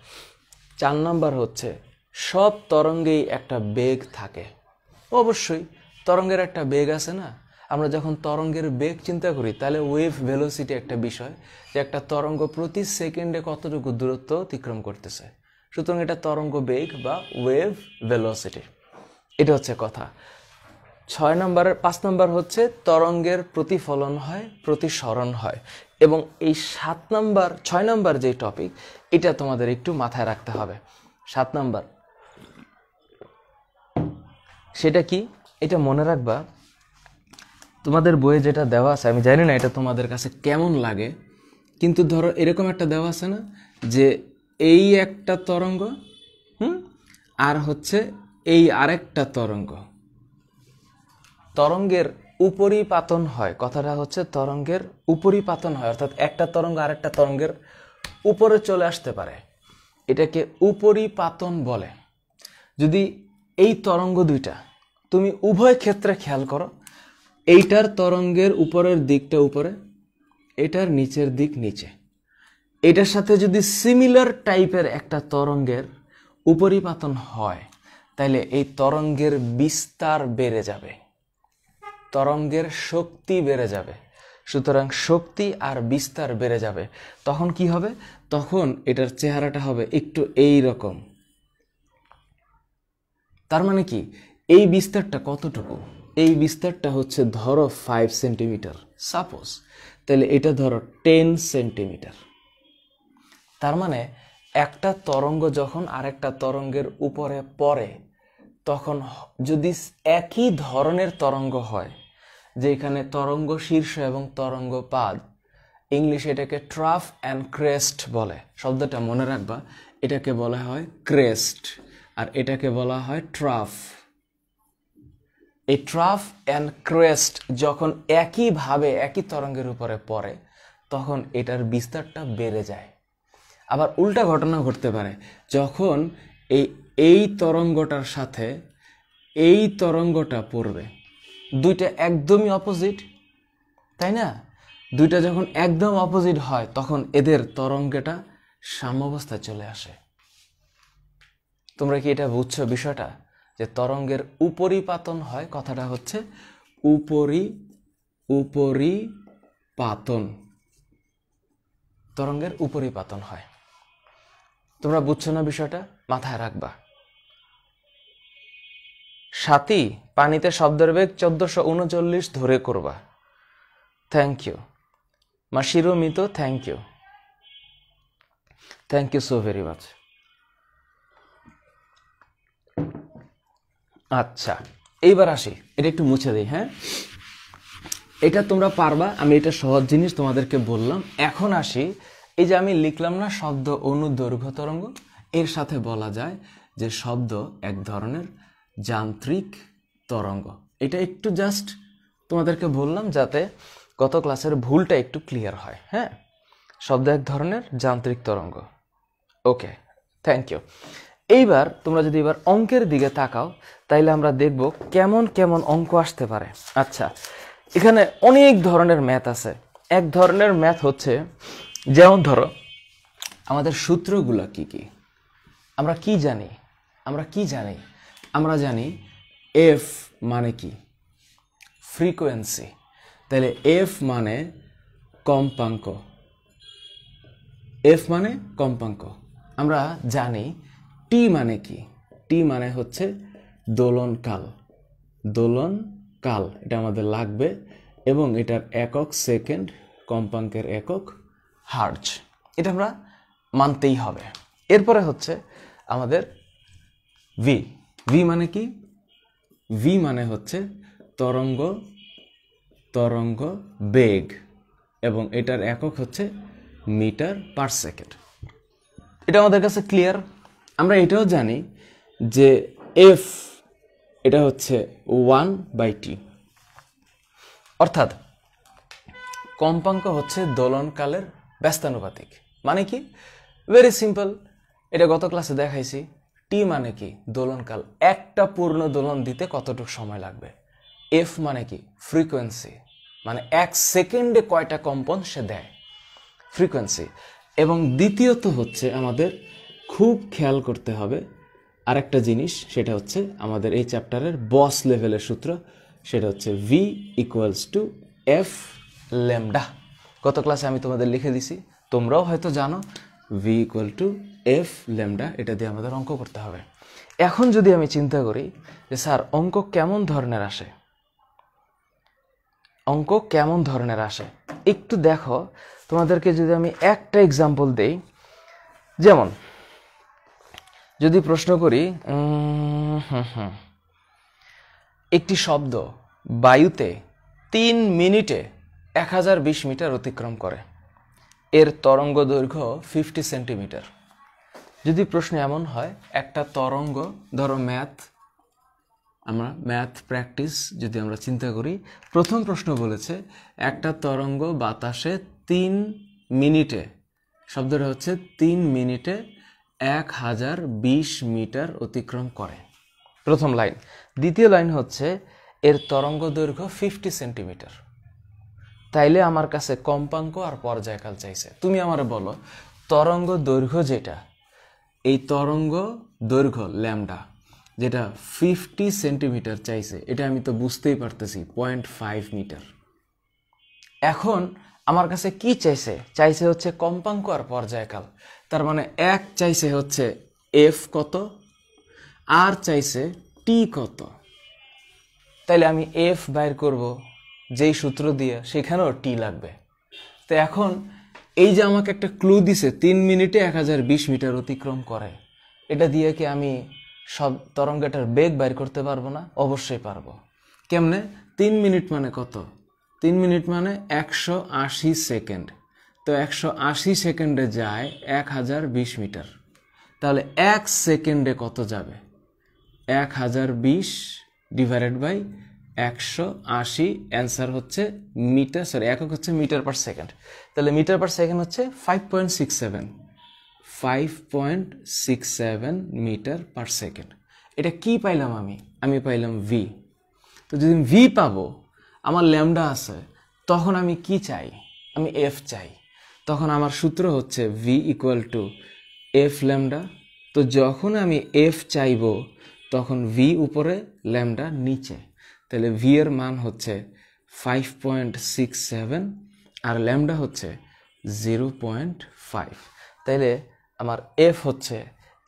4 নাম্বার হচ্ছে সব তরঙ্গেই একটা বেগ থাকে। অবশ্যই তরঙ্গের একটা বেগ আছে না। আমরা যখন তরঙ্গের বেগ চিন্তা করি তাহলে ওয়েভ ভেলোসিটি একটা বিষয়, যে একটা তরঙ্গ প্রতি সেকেন্ডে কতটুকু দূরত্ব অতিক্রম করতেছে। সুতরাং এটা তরঙ্গ বেগ বা ওয়েভ ভেলোসিটি, এটা হচ্ছে কথা। 5 নাম্বার হচ্ছে তরঙ্গের প্রতিফলন হয়, প্রতিসরণ হয়। এবং এই 6 নাম্বার যে টপিক, এটা তোমাদের একটু মাথায় রাখতে হবে। 7 নাম্বার সেটা কি, এটা মনে রাখবা। তোমাদের বইয়ে যেটা দেওয়া আছে, আমি জানি না এটা তোমাদের কাছে কেমন লাগে, কিন্তু ধরো এরকম একটা দেওয়া আছে না, যে এই একটা তরঙ্গ আর হচ্ছে এই আরেকটা তরঙ্গ, তরঙ্গের উপরিপাতন হয়। কথাটা হচ্ছে তরঙ্গের উপরিপাতন হয়, অর্থাৎ একটা তরঙ্গ আরেকটা তরঙ্গের উপরে চলে আসতে পারে, এটাকে উপরিপাতন বলে। যদি এই তরঙ্গ দুইটা তুমি উভয় ক্ষেত্রে খেয়াল করো, এইটার তরঙ্গের উপরের দিকটা উপরে, এটার নিচের দিক নিচে, এটার সাথে যদি সিমিলার টাইপের একটা তরঙ্গের উপরিপাতন হয়, তাহলে এই তরঙ্গের বিস্তার বেড়ে যাবে, তরঙ্গের শক্তি বেড়ে যাবে। সুতরাং শক্তি আর বিস্তার বেড়ে যাবে। তখন কি হবে? তখন এটার চেহারাটা হবে একটু এই রকম। তার মানে কি, এই বিস্তারটা কতটুকু? এই বিস্তারটা হচ্ছে ধরো 5 সেন্টিমিটার সাপোজ, তাহলে এটা ধরো 10 সেন্টিমিটার। তার মানে একটা তরঙ্গ যখন আরেকটা তরঙ্গের উপরে পড়ে, তখন যদি একই ধরনের তরঙ্গ হয়, যে এখানে তরঙ্গ শীর্ষ এবং তরঙ্গ পাদ, ইংলিশে এটাকে ট্রাফ অ্যান্ড ক্রেস্ট বলে। শব্দটা মনে রাখবা, এটাকে বলা হয় ক্রেস্ট আর এটাকে বলা হয় ট্রাফ। এই ট্রাফ অ্যান্ড ক্রেস্ট যখন একইভাবে একই তরঙ্গের উপরে পড়ে, তখন এটার বিস্তারটা বেড়ে যায়। আবার উল্টা ঘটনা ঘটতে পারে, যখন এই তরঙ্গটার সাথে এই তরঙ্গটা পড়বে, দুইটা একদমই অপোজিট, তাই না? দুইটা যখন একদম অপোজিট হয়, তখন এদের তরঙ্গটা সাম্যাবস্থায় চলে আসে। তোমরা কি এটা বুঝছো বিষয়টা, যে তরঙ্গের উপরিপাতন হয়? কথাটা হচ্ছে উপরিপাতন, তরঙ্গের উপরিপাতন হয়। তোমরা বুঝছো না বিষয়টা? মাথায় রাখবা। সাথী, পানিতে শব্দের বেগ 1439 ধরে করবা। Thank you Mashiro Mito, thank you so very much. আচ্ছা, এইবার আসি, এটা একটু মুছে দিই। হ্যাঁ, এটা তোমরা পারবা, আমি এটা সহজ জিনিস তোমাদেরকে বললাম। এখন আসি, এই যে আমি লিখলাম না শব্দ অনুদৈর্ঘ্য তরঙ্গ, এর সাথে বলা যায় যে শব্দ এক ধরনের যান্ত্রিক তরঙ্গ। এটা একটু জাস্ট তোমাদেরকে বললাম যাতে গত ক্লাসের ভুলটা একটু ক্লিয়ার হয়। হ্যাঁ, শব্দ এক ধরনের যান্ত্রিক তরঙ্গ। ওকে, থ্যাংক ইউ। এইবার তোমরা যদি এবার অঙ্কের দিকে তাকাও, তাইলে আমরা দেখব কেমন কেমন অঙ্ক আসতে পারে। আচ্ছা, এখানে অনেক ধরনের ম্যাথ আছে। এক ধরনের ম্যাথ হচ্ছে, যেমন ধরো আমাদের সূত্রগুলো কি কি, আমরা কি জানি? আমরা জানি এফ মানে কি? ফ্রিকোয়েন্সি। তাহলে এফ মানে কম্পাঙ্ক, আমরা জানি টি মানে কি? টি মানে হচ্ছে দোলনকাল, এটা আমাদের লাগবে, এবং এটার একক সেকেন্ড, কম্পাঙ্কের একক হার্জ, এটা আমরা মানতেই হবে। এরপরে হচ্ছে আমাদের ভি মানে কি? ভি মানে হচ্ছে তরঙ্গ বেগ, এবং এটার একক হচ্ছে মিটার পার সেকেন্ড। এটা আমাদের কাছে ক্লিয়ার। আমরা এটাও জানি যে এফ এটা হচ্ছে 1/t, অর্থাৎ কম্পাঙ্ক হচ্ছে দোলনকালের ব্যস্তানুপাতিক। মানে কি? ভেরি সিম্পল, এটা গত ক্লাসে দেখাইছি। টি মানে কি? দোলনকাল। একটা পূর্ণ দোলন দিতে কতটুকু সময় লাগবে। এফ মানে কি? ফ্রিকোয়েন্সি, মানে 1 সেকেন্ডে কয়টা কম্পন সে দেয়, ফ্রিকোয়েন্সি। এবং দ্বিতীয়ত হচ্ছে আমাদের খুব খেয়াল করতে হবে আরেকটা জিনিস, সেটা হচ্ছে আমাদের এই চ্যাপ্টারের বস লেভেলের সূত্র, সেটা হচ্ছে v = f ল্যামডা। গত ক্লাসে আমি তোমাদের লিখে দিছি, তোমরাও হয়তো জানো v = f ল্যামডা। এটা দিয়ে আমাদের অঙ্ক করতে হবে। এখন যদি আমি চিন্তা করি যে স্যার অঙ্ক কেমন ধরনের আসে, অঙ্ক কেমন ধরনের আসে একটু দেখো। তোমাদেরকে যদি আমি একটা এক্সাম্পল দেই, যেমন যদি প্রশ্ন করি একটি শব্দ বায়ুতে 3 মিনিটে 1020 মিটার অতিক্রম করে, এর তরঙ্গ দৈর্ঘ্য 50 সেন্টিমিটার। যদি প্রশ্ন এমন হয় একটা তরঙ্গ, ধরো ম্যাথ প্র্যাকটিস যদি আমরা চিন্তা করি, প্রথম প্রশ্ন বলেছে একটা তরঙ্গ বাতাসে 3 মিনিটে, শব্দটা হচ্ছে 3 মিনিটে 1020 মিটার অতিক্রম করে, প্রথম লাইন। দ্বিতীয় লাইন হচ্ছে এর তরঙ্গ দৈর্ঘ্য 50 সেন্টিমিটার। তাইলে আমার কাছে কম্পাঙ্ক আর পর্যায়কাল চাইছে। তুমি আমারে বলো তরঙ্গ দৈর্ঘ্য যেটা, এই তরঙ্গ দৈর্ঘ্য ল্যামডা যেটা 50 সেন্টিমিটার চাইছে, এটা আমি তো বুঝতেই পারতেছি 0.5 মিটার। এখন আমার কাছে কি চাইছে? চাইছে হচ্ছে কম্পাঙ্ক আর পর্যায়কাল। তার মানে এক চাইছে হচ্ছে এফ কত, আর চাইছে টি কত। তাইলে আমি এফ বাইর করব যেই সূত্র দিয়ে, সেখানেও টি লাগবে। তো এখন এই যে আমাকে একটা ক্লু দিছে 3 মিনিটে 1020 মিটার অতিক্রম করে, এটা দিয়ে কি আমি সব তরঙ্গটার বেগ বাইর করতে পারবো না? অবশ্যই পারবো। কেমনে? 3 মিনিট মানে কত? 3 মিনিট মানে 180 সেকেন্ড। তো 180 সেকেন্ডে যায় 1020 মিটার। তাহলে 1 সেকেন্ডে কত যাবে? 1020 ডিভাইডেড বাই 180, অ্যান্সার হচ্ছে মিটার, সরি একক হচ্ছে মিটার পার সেকেন্ড। তাহলে মিটার পার সেকেন্ড হচ্ছে 5.67 মিটার পার সেকেন্ড। এটা কি পাইলাম আমি পাইলাম ভি। তো যদি ভি পাবো, আমার ল্যামডা আছে, তখন আমি কি চাই? আমি এফ চাই। তখন আমার সূত্র হচ্ছে ভি = f ল্যামডা। তো যখন আমি এফ চাইব তখন ভি উপরে ল্যামডা নিচে, তাহলে ভি এর মান হচ্ছে 5.67 আর ল্যামডা হচ্ছে 0.5। তাইলে আমার এফ হচ্ছে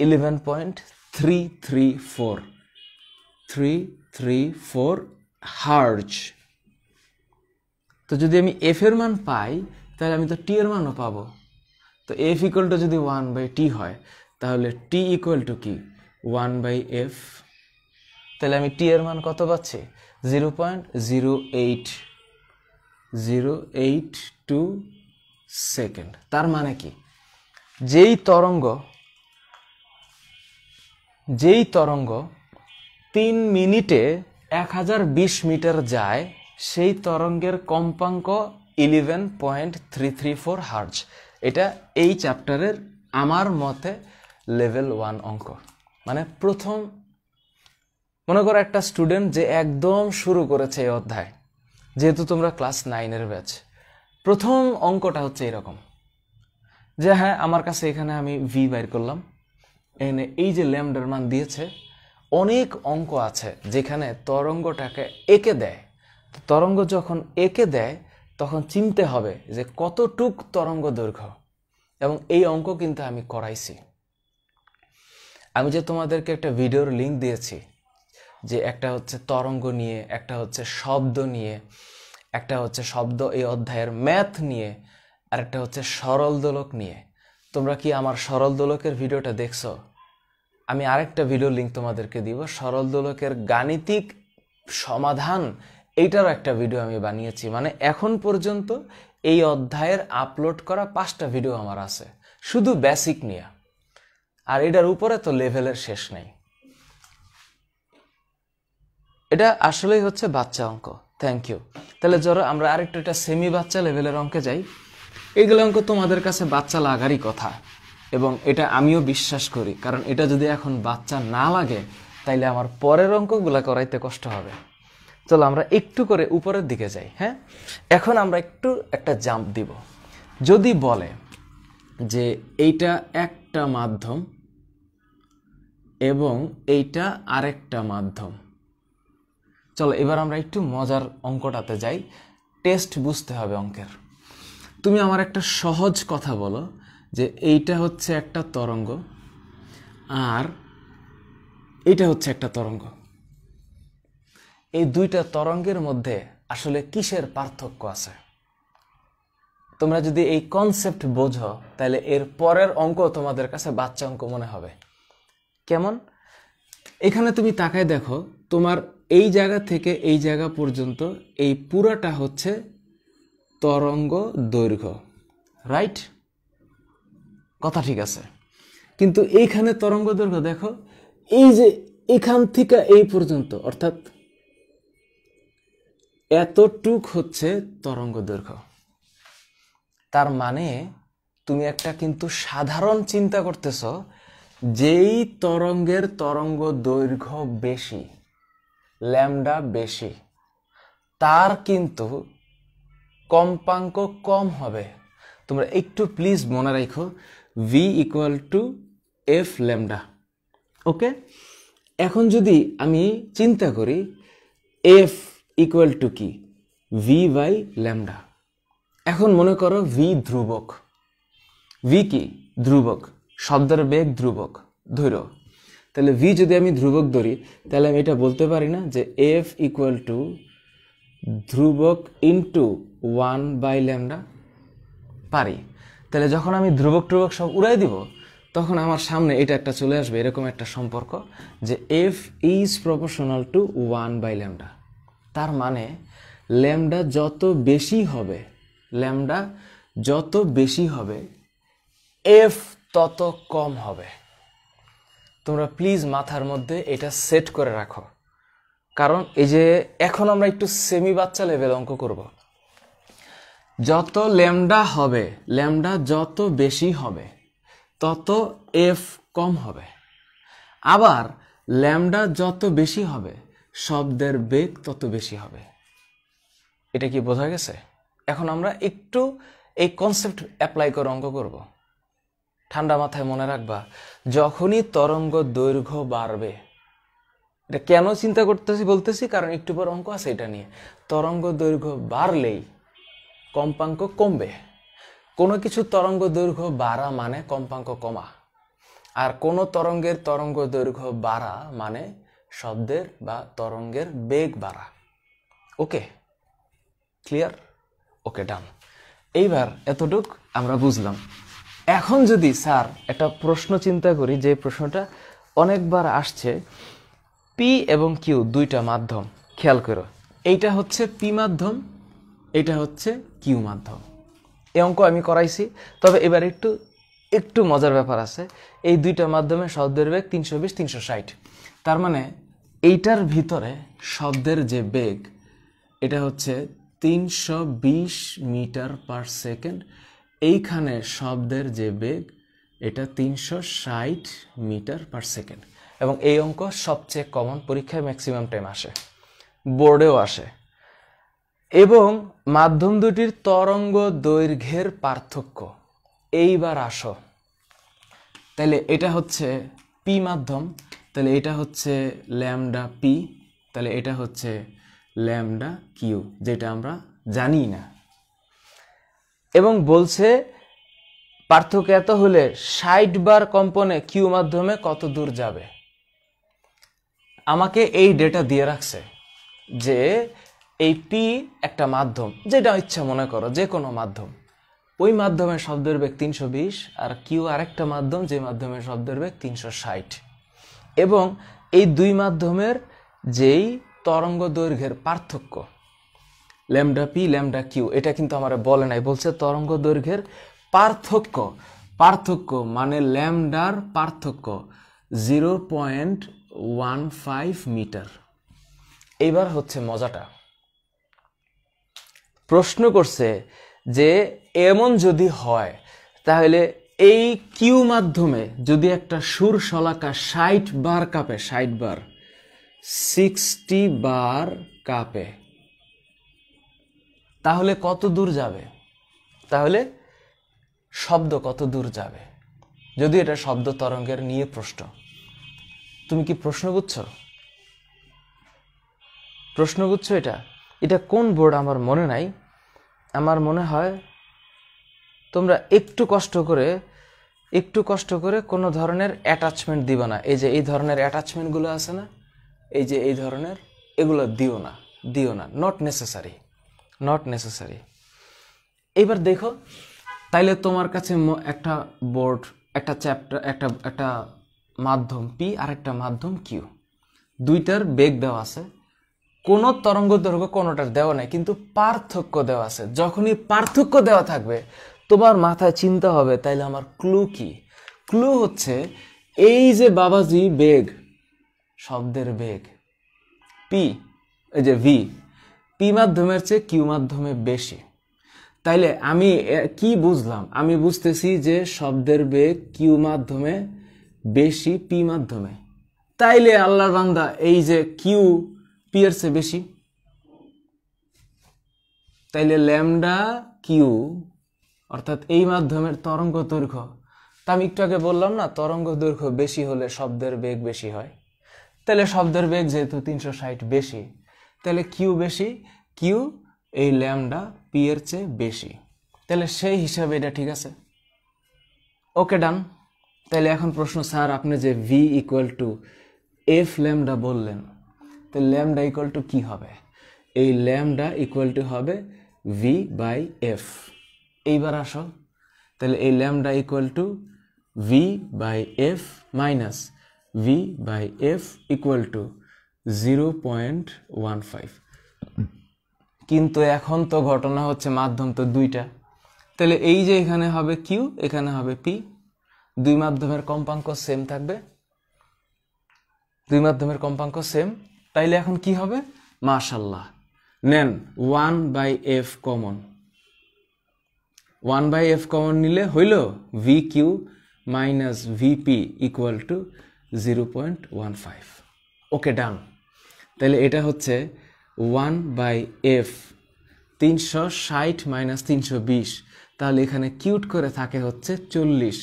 11.334 হার্জ। তো যদি আমি এফ এর মান পাই, তাহলে আমি তো টি এর মানও পাবো। তো এফ = যদি 1/t হয়, তাহলে টি = কি? 1/f। তাহলে আমি টি এর মান কত পাচ্ছি? 0.08082 সেকেন্ড। তার মানে কি? যেই তরঙ্গ 3 মিনিটে 1020 মিটার যায়, সেই তরঙ্গের কম্পাঙ্ক 11.334 হার্জ। এটা এই চ্যাপ্টারের আমার মতে লেভেল 1 অঙ্ক। মানে প্রথম, মনে করো একটা স্টুডেন্ট যে একদম শুরু করেছে এই অধ্যায়, যেহেতু তোমরা ক্লাস 9-এর ব্যাচ, প্রথম অঙ্কটা হচ্ছে এরকম যে হ্যাঁ আমার কাছে এখানে আমি ভি বাইর করলাম, এখানে এই যে ল্যামডার মান দিয়েছে। অনেক অঙ্ক আছে যেখানে তরঙ্গটাকে এঁকে দেয়। তরঙ্গ যখন এঁকে দেয় তখন চিনতে হবে যে কতটুক তরঙ্গ দৈর্ঘ্য, এবং এই অঙ্ক কিন্তু আমি করাইছি। আমি যে তোমাদেরকে একটা ভিডিওর লিঙ্ক দিয়েছি, যে একটা হচ্ছে তরঙ্গ নিয়ে, একটা হচ্ছে শব্দ নিয়ে, একটা হচ্ছে শব্দ এই অধ্যায়ের ম্যাথ নিয়ে, আর একটা হচ্ছে সরল দোলক নিয়ে। তোমরা কি আমার সরল দোলকের ভিডিওটা দেখছো? আমি আরেকটা ভিডিও লিঙ্ক তোমাদেরকে দিব, সরল দোলকের গাণিতিক সমাধান, এইটারও একটা ভিডিও আমি বানিয়েছি। মানে এখন পর্যন্ত এই অধ্যায়ের আপলোড করা 5টা ভিডিও আমার আছে, শুধু বেসিক নিয়ে। আর এটার উপরে তো লেভেলের শেষ নেই। এটা আসলেই হচ্ছে বাচ্চা অঙ্ক। Thank you. তাহলে ধরো আমরা আরেকটু এটা সেমি বাচ্চা লেভেলের অঙ্কে যাই। এইগুলো অঙ্ক তোমাদের কাছে বাচ্চা লাগারই কথা, এবং এটা আমিও বিশ্বাস করি, কারণ এটা যদি এখন বাচ্চা না লাগে তাইলে আমার পরের অঙ্কগুলা করাইতে কষ্ট হবে। চলো আমরা একটু করে উপরের দিকে যাই। হ্যাঁ, এখন আমরা একটু একটা জাম্প দিব। যদি বলে যে এইটা একটা মাধ্যম এবং এইটা আরেকটা মাধ্যম, চলো এবার আমরা একটু মজার অঙ্কটাতে যাই। টেস্ট বুঝতে হবে অঙ্কের। তুমি আমার একটা সহজ কথা বলো যে এইটা হচ্ছে একটা তরঙ্গ আর এইটা হচ্ছে একটা তরঙ্গ, এই দুইটা তরঙ্গের মধ্যে আসলে কিসের পার্থক্য আছে? তোমরা যদি এই কনসেপ্ট বোঝো তাহলে এর পরের অঙ্ক তোমাদের কাছে বাচ্চা অঙ্ক মনে হবে। কেমন? এখানে তুমি তাকায় দেখো, তোমার এই জায়গা থেকে এই জায়গা পর্যন্ত এই পুরাটা হচ্ছে তরঙ্গ দৈর্ঘ্য, রাইট? কথা ঠিক আছে, কিন্তু এইখানে তরঙ্গ দৈর্ঘ্য দেখো, এই যে এখান থেকে এই পর্যন্ত, অর্থাৎ এতটুক হচ্ছে তরঙ্গ দৈর্ঘ্য। তার মানে তুমি একটা কিন্তু সাধারণ চিন্তা করতেছ, যেই তরঙ্গের তরঙ্গ দৈর্ঘ্য বেশি, ল্যামডা বেশি, তার কিন্তু কম্পাঙ্ক কম হবে। তোমরা একটু প্লিজ মনে রাখো, V equal to F lambda. Okay, এখন যদি আমি চিন্তা করি এফ ইকুয়াল টু কি, ভি বাই ল্যামডা। এখন মনে করো ভি ধ্রুবক, ভি কি ধ্রুবক, শব্দের বেগ ধ্রুবক ধৈর, তাহলে ভি যদি আমি ধ্রুবক ধরি তাহলে আমি এটা বলতে পারি না যে এফ ইকুয়াল টু ধ্রুবক ইন্টু 1 বাই ল্যামডা? পারি। তাহলে যখন আমি ধ্রুবক ট্রুবক সব উড়াই দিব তখন আমার সামনে এটা একটা চলে আসবে, এরকম একটা সম্পর্ক যে F is proportional to 1 by lambda. তার মানে ল্যামডা যত বেশি হবে, ল্যামডা যত বেশি হবে, এফ তত কম হবে। তোমরা প্লিজ মাথার মধ্যে এটা সেট করে রাখো, কারণ এই যে এখন আমরা একটু সেমি বাচ্চা লেভেল অঙ্ক করব। যত ল্যামডা হবে, ল্যামডা যত বেশি হবে তত এফ কম হবে। আবার ল্যামডা যত বেশি হবে শব্দের বেগ তত বেশি হবে। এটা কি বোঝা গেছে? এখন আমরা একটু এই কনসেপ্ট অ্যাপ্লাই করে অঙ্ক করব। ঠান্ডা মাথায় মনে রাখবা, যখনই তরঙ্গ দৈর্ঘ্য বাড়বে, এটা কেন চিন্তা করতেছি বলতেছি, কারণ একটু পর অঙ্ক আছে এটা নিয়ে। তরঙ্গ দৈর্ঘ্য বাড়লেই কম্পাঙ্ক কমবে। কোনো কিছু তরঙ্গ দৈর্ঘ্য বাড়া মানে কম্পাঙ্ক কমা, আর কোনো তরঙ্গের তরঙ্গ দৈর্ঘ্য বাড়া মানে শব্দের বা তরঙ্গের বেগ বাড়া। ওকে, ক্লিয়ার? ওকে, ডান। এইবার এতটুক আমরা বুঝলাম। এখন যদি স্যার একটা প্রশ্ন চিন্তা করি, যে প্রশ্নটা অনেকবার আসছে, পি এবং কিউ দুইটা মাধ্যম, খেয়াল করো, এইটা হচ্ছে পি মাধ্যম, এটা হচ্ছে কিউ মাধ্যম। এই অঙ্ক আমি করাইছি, তবে এবার একটু মজার ব্যাপার আছে। এই দুইটা মাধ্যমে শব্দের বেগ 320 360। তার মানে এইটার ভিতরে শব্দের যে বেগ, এটা হচ্ছে 320 মিটার পার সেকেন্ড। এইখানে শব্দের যে বেগ, এটা 360 মিটার পার সেকেন্ড। এবং এই অঙ্ক সবচেয়ে কমন, পরীক্ষায় ম্যাক্সিমাম টাইম আসে, বোর্ডেও আসে। এবং মাধ্যম দুটির তরঙ্গ দৈর্ঘ্যের পার্থক্য। এইবার আসো, তাহলে এটা হচ্ছে পি মাধ্যম, তাহলে এটা হচ্ছে ল্যামডা পি, তাহলে এটা হচ্ছে ল্যামডা কিউ, যেটা আমরা জানি না। এবং বলছে পার্থক্য এত হলে 60 বার কম্পনে কিউ মাধ্যমে কত দূর যাবে। আমাকে এই ডেটা দিয়ে রাখছে যে এই পি একটা মাধ্যম, যেটা ইচ্ছা মনে করো, যে কোনো মাধ্যম, ওই মাধ্যমে শব্দের বেগ 320, আর কিউ আরেকটা মাধ্যম যে মাধ্যমে শব্দের বেগ 360। এবং এই দুই মাধ্যমের যেই তরঙ্গ দৈর্ঘ্যের পার্থক্য, ল্যামডা পি ল্যামডা কিউ, এটা কিন্তু আমার বলে নাই, বলছে তরঙ্গ দৈর্ঘ্যের পার্থক্য। পার্থক্য মানে ল্যামডার পার্থক্য 0.15 মিটার। এইবার হচ্ছে মজাটা, প্রশ্ন করছে যে এমন যদি হয় তাহলে এই কিউ মাধ্যমে যদি একটা সুর শলাকা 60 বার কাঁপে, 60 বার, 60 বার কাঁপে, তাহলে কত দূর যাবে? তাহলে শব্দ কত দূর যাবে? যদি এটা শব্দ তরঙ্গের নিয়ে প্রশ্ন। তুমি কি প্রশ্ন বুঝছো? প্রশ্ন বুঝছো? এটা কোন বোর্ড আমার মনে নাই। আমার মনে হয় তোমরা একটু কষ্ট করে কোনো ধরনের অ্যাটাচমেন্ট দিবা না। এই যে এই ধরনের অ্যাটাচমেন্টগুলো আছে না, এই যে এই ধরনের, এগুলো দিও না, নট নেসেসারি। এইবার দেখো, তাইলে তোমার কাছে একটা বোর্ড, একটা চ্যাপ্টার, একটা মাধ্যম পি আর একটা মাধ্যম কিউ, দুইটার বেগ দেওয়া আছে, কোনো তরঙ্গ দৈর্ঘ্য কোনোটার দেওয়া নাই, কিন্তু পার্থক্য দেওয়া আছে। যখনই পার্থক্য দেওয়া থাকবে তোমার মাথায় চিন্তা হবে তাইলে আমার ক্লু কি? ক্লু হচ্ছে এই যে বাবাজি বেগ, শব্দের বেগ পি, এই যে ভি, পি মাধ্যমের চেয়ে কিউ মাধ্যমে বেশি। তাইলে আমি কি বুঝলাম? আমি বুঝতেছি যে শব্দের বেগ কিউ মাধ্যমে বেশি পি মাধ্যমে। তাইলে আল্লাহর বান্দা, এই যে কিউ পি এর চেয়ে বেশি, তাইলে ল্যামডা কিউ অর্থাৎ এই মাধ্যমের তরঙ্গ দৈর্ঘ্য, তা আমি একটু আগে বললাম না তরঙ্গ দৈর্ঘ্য বেশি হলে শব্দের বেগ বেশি হয়। তাহলে শব্দের বেগ যেহেতু 360 বেশি, তাহলে কিউ বেশি, কিউ এই ল্যামডা পি এর চেয়ে বেশি। তাহলে সেই হিসাবে এটা ঠিক আছে। ওকে, ডান। তাহলে এখন প্রশ্ন, স্যার আপনি যে V equal to F lambda বললেন, তো ল্যামডা ইকুয়াল টু কি হবে? এই ল্যামডা ইকুয়াল টু হবে ভি বাই এফ। এইবার আসো, তাহলে এই lambda equal to V by F minus V by F equal to 0.15। কিন্তু এখন তো ঘটনা হচ্ছে মাধ্যম তো দুইটা, তাহলে এই যে এখানে হবে কিউ, এখানে হবে পি, দুই মাধ্যমের কম্পাঙ্ক সেম থাকবে, দুই মাধ্যমের কম্পাঙ্ক সেম। তাইলে এখন কি হবে? মাশাআল্লাহ, নেন 1/f কমন, 1/f কমন নিলে হইল V Q minus VP equal to 0.15। Okay, done. তাহলে এটা হচ্ছে 1/f, 360 মাইনাস 320, তাহলে এখানে কিউট করে থাকে হচ্ছে 40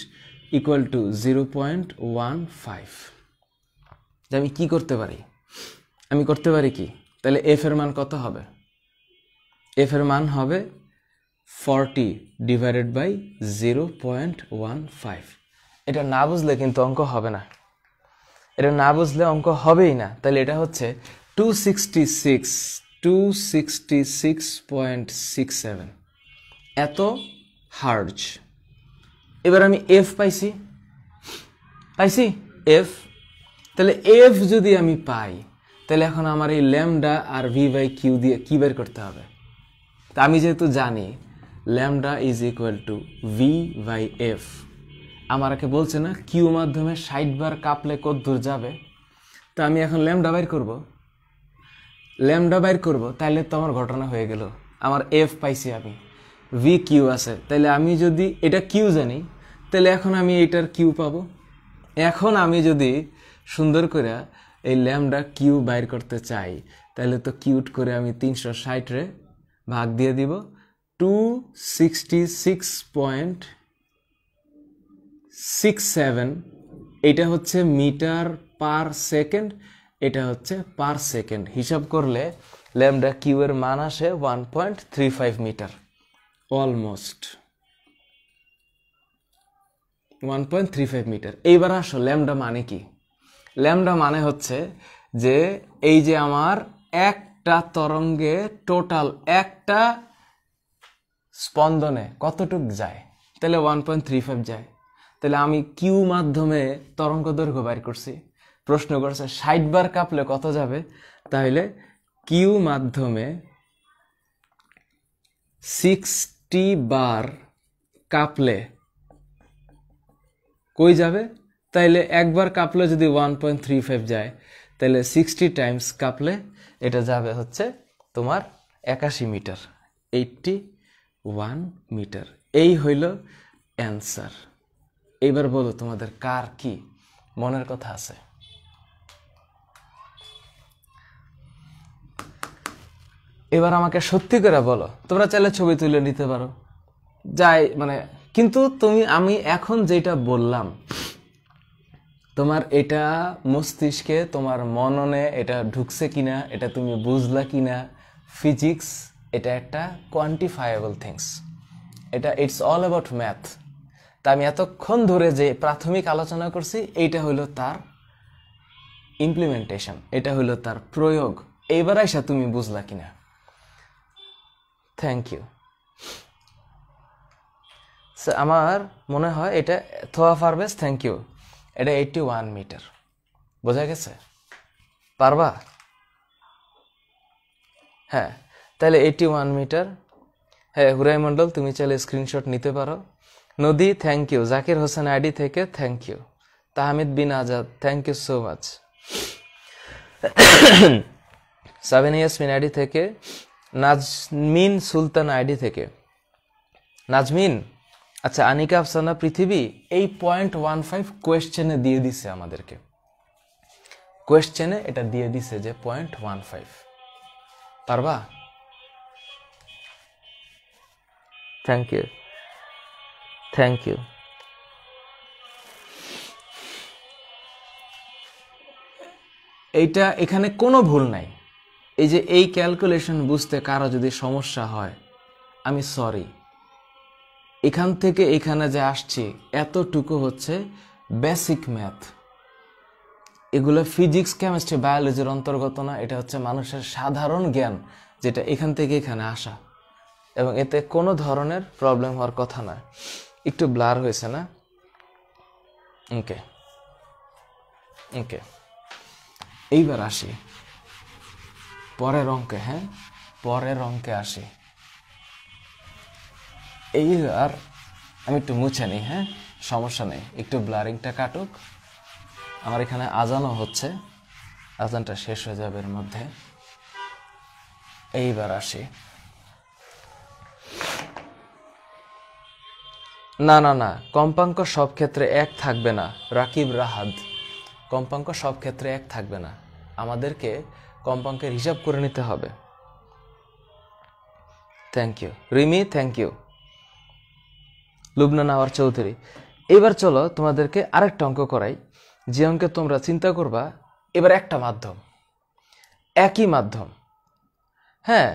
ইকুয়াল টু 0.15। আমি কি করতে পারি? আমি করতে পারি কি? তাহলে এফ এর মান কত হবে? এফ এর মান হবে 40 ডিভাইডেড বাই 0.15। এটা না বুঝলে কিন্তু অঙ্ক হবে না, এটা না বুঝলে অঙ্ক হবেই না। তাহলে এটা হচ্ছে 266.67 এত হার্জ। এবার আমি এফ পাইছি এফ। তাহলে এফ যদি আমি পাই, তাহলে এখন আমার এই ল্যামডা আর ভি বাই কিউ দিয়ে কি বের করতে হবে? তা আমি যেহেতু জানি lambda is equal to V by F, আমাকে বলছে না কিউ মাধ্যমে 60 বার কাঁপলে কত দূর যাবে, তো আমি এখন ল্যামডা বাইর করব, তাহলে তো আমার ঘটনা হয়ে গেল। আমার এফ পাইছি, আমি ভি কিউ আছে, তাহলে আমি যদি এটা কিউ জানি, তাহলে এখন আমি এটার কিউ পাবো। এখন আমি যদি সুন্দর করে এই ল্যামডা কিউ বাইর করতে চাই, তাহলে তো কিউট করে আমি 360 রে ভাগ দিয়ে দিব 266.67। এটা হচ্ছে মিটার পার সেকেন্ড, এটা হচ্ছে পার সেকেন্ড। হিসাব করলে ল্যামডা কিউ এর মান আসে 1.35 মিটার, অলমোস্ট 1.35 মিটার। এইবার আসো ল্যামডা মানে কি? ল্যামডা মানে হচ্ছে যে এই যে আমার একটা তরঙ্গে টোটাল একটা স্পন্দনে কতটুক যায়, তাহলে 1.35 যায়। তাহলে আমি কিউ মাধ্যমে তরঙ্গ দৈর্ঘ্য বাইর করছি, প্রশ্ন করছে 60 বার কাঁপলে কত যাবে, তাহলে কিউ মাধ্যমে 60 বার কাঁপলে কই যাবে? তাইলে একবার কাঁপলে যদি 1.35 যায়, তাহলে 60 টাইমস কাঁপলে এটা যাবে হচ্ছে তোমার 81 মিটার, 81 মিটার। এই হইল অ্যান্সার। এইবার বলো তোমাদের কার কি মনের কথা আছে? এবার আমাকে সত্যি করে বলো। তোমরা চাইলে ছবি তুলে নিতে পারো, যাই মানে, কিন্তু আমি এখন যেটা বললাম তোমার এটা মস্তিষ্কে, তোমার মননে এটা ঢুকছে কিনা, এটা তুমি বুঝলা কিনা। ফিজিক্স এটা একটা কোয়ান্টিফায়েবল থিংস, এটা ইটস অল অ্যাবাউট ম্যাথ। তা আমি এতক্ষণ ধরে যে প্রাথমিক আলোচনা করছি, এইটা হলো তার ইমপ্লিমেন্টেশন, এটা হলো তার প্রয়োগ। এইবার আইসা তুমি বুঝলা কিনা। Thank you. আমার মনে হয় এটা থোয়া পারবেস, থ্যাংক ইউ। এটা 81 মিটার, বোঝা গেছে? পারবা? হ্যাঁ, তাহলে 81 মিটার। হ্যাঁ, হুরাই মন্ডল তুমি চাইলে স্ক্রিনশট নিতে পারো। Nodi thank you. Zakir Hossain ID থেকে thank you. Tahmid Bin Azad thank you so much. Saben Yasmin ID থেকে, নাজমিন সুলতান আইডি থেকে। নাজমিন, আচ্ছা, আনিকা আফসানা পৃথিবী এই 0.15 কোয়েশ্চেনে দিয়ে দিছে আমাদেরকে, কোয়েশ্চেনে এটা দিয়ে দিছে যে 0.15। পারবা? Thank you, thank you. এইটা এখানে কোনো ভুল নাই। এই যে এই ক্যালকুলেশন বুঝতে কারো যদি সমস্যা হয়, আমি সরি। এখান থেকে এখানে যে আসছি এতটুকু হচ্ছে বেসিক ম্যাথ। এগুলো ফিজিক্স, কেমিস্ট্রি, বায়োলজির অন্তর্গত না। এটা হচ্ছে মানুষের সাধারণ জ্ঞান, যেটা এখান থেকে এখানে আসা, এবং এতে কোনো ধরনের প্রবলেম হওয়ার কথা না। একটু ব্লার হয়েছে না? ওকে ওকে, এইবার আসি পরের অঙ্কে। হ্যাঁ, পরের অঙ্কে আসি। এইবার আমি একটু মুছে নিই। হ্যাঁ, সমস্যা নেই, একটু ব্লারিংটা কাটুক। আমার এখানে আজানও হচ্ছে, আজানটা শেষ হয়ে যাবে এর মধ্যে। এইবার আসি। না না না, কম্পাঙ্ক সব ক্ষেত্রে এক থাকবে না। রাকিব রাহাদ, কম্পাঙ্ক সব ক্ষেত্রে এক থাকবে না, আমাদেরকে কম্পাঙ্কের হিসাব করে নিতে হবে। Thank you Rimi, thank you. Lubna Nawar Chowdhury. এবার চলো তোমাদেরকে আরেকটা অঙ্ক করাই, যে অঙ্কে তোমরা চিন্তা করবা এবার একটা মাধ্যম, একই মাধ্যম। হ্যাঁ,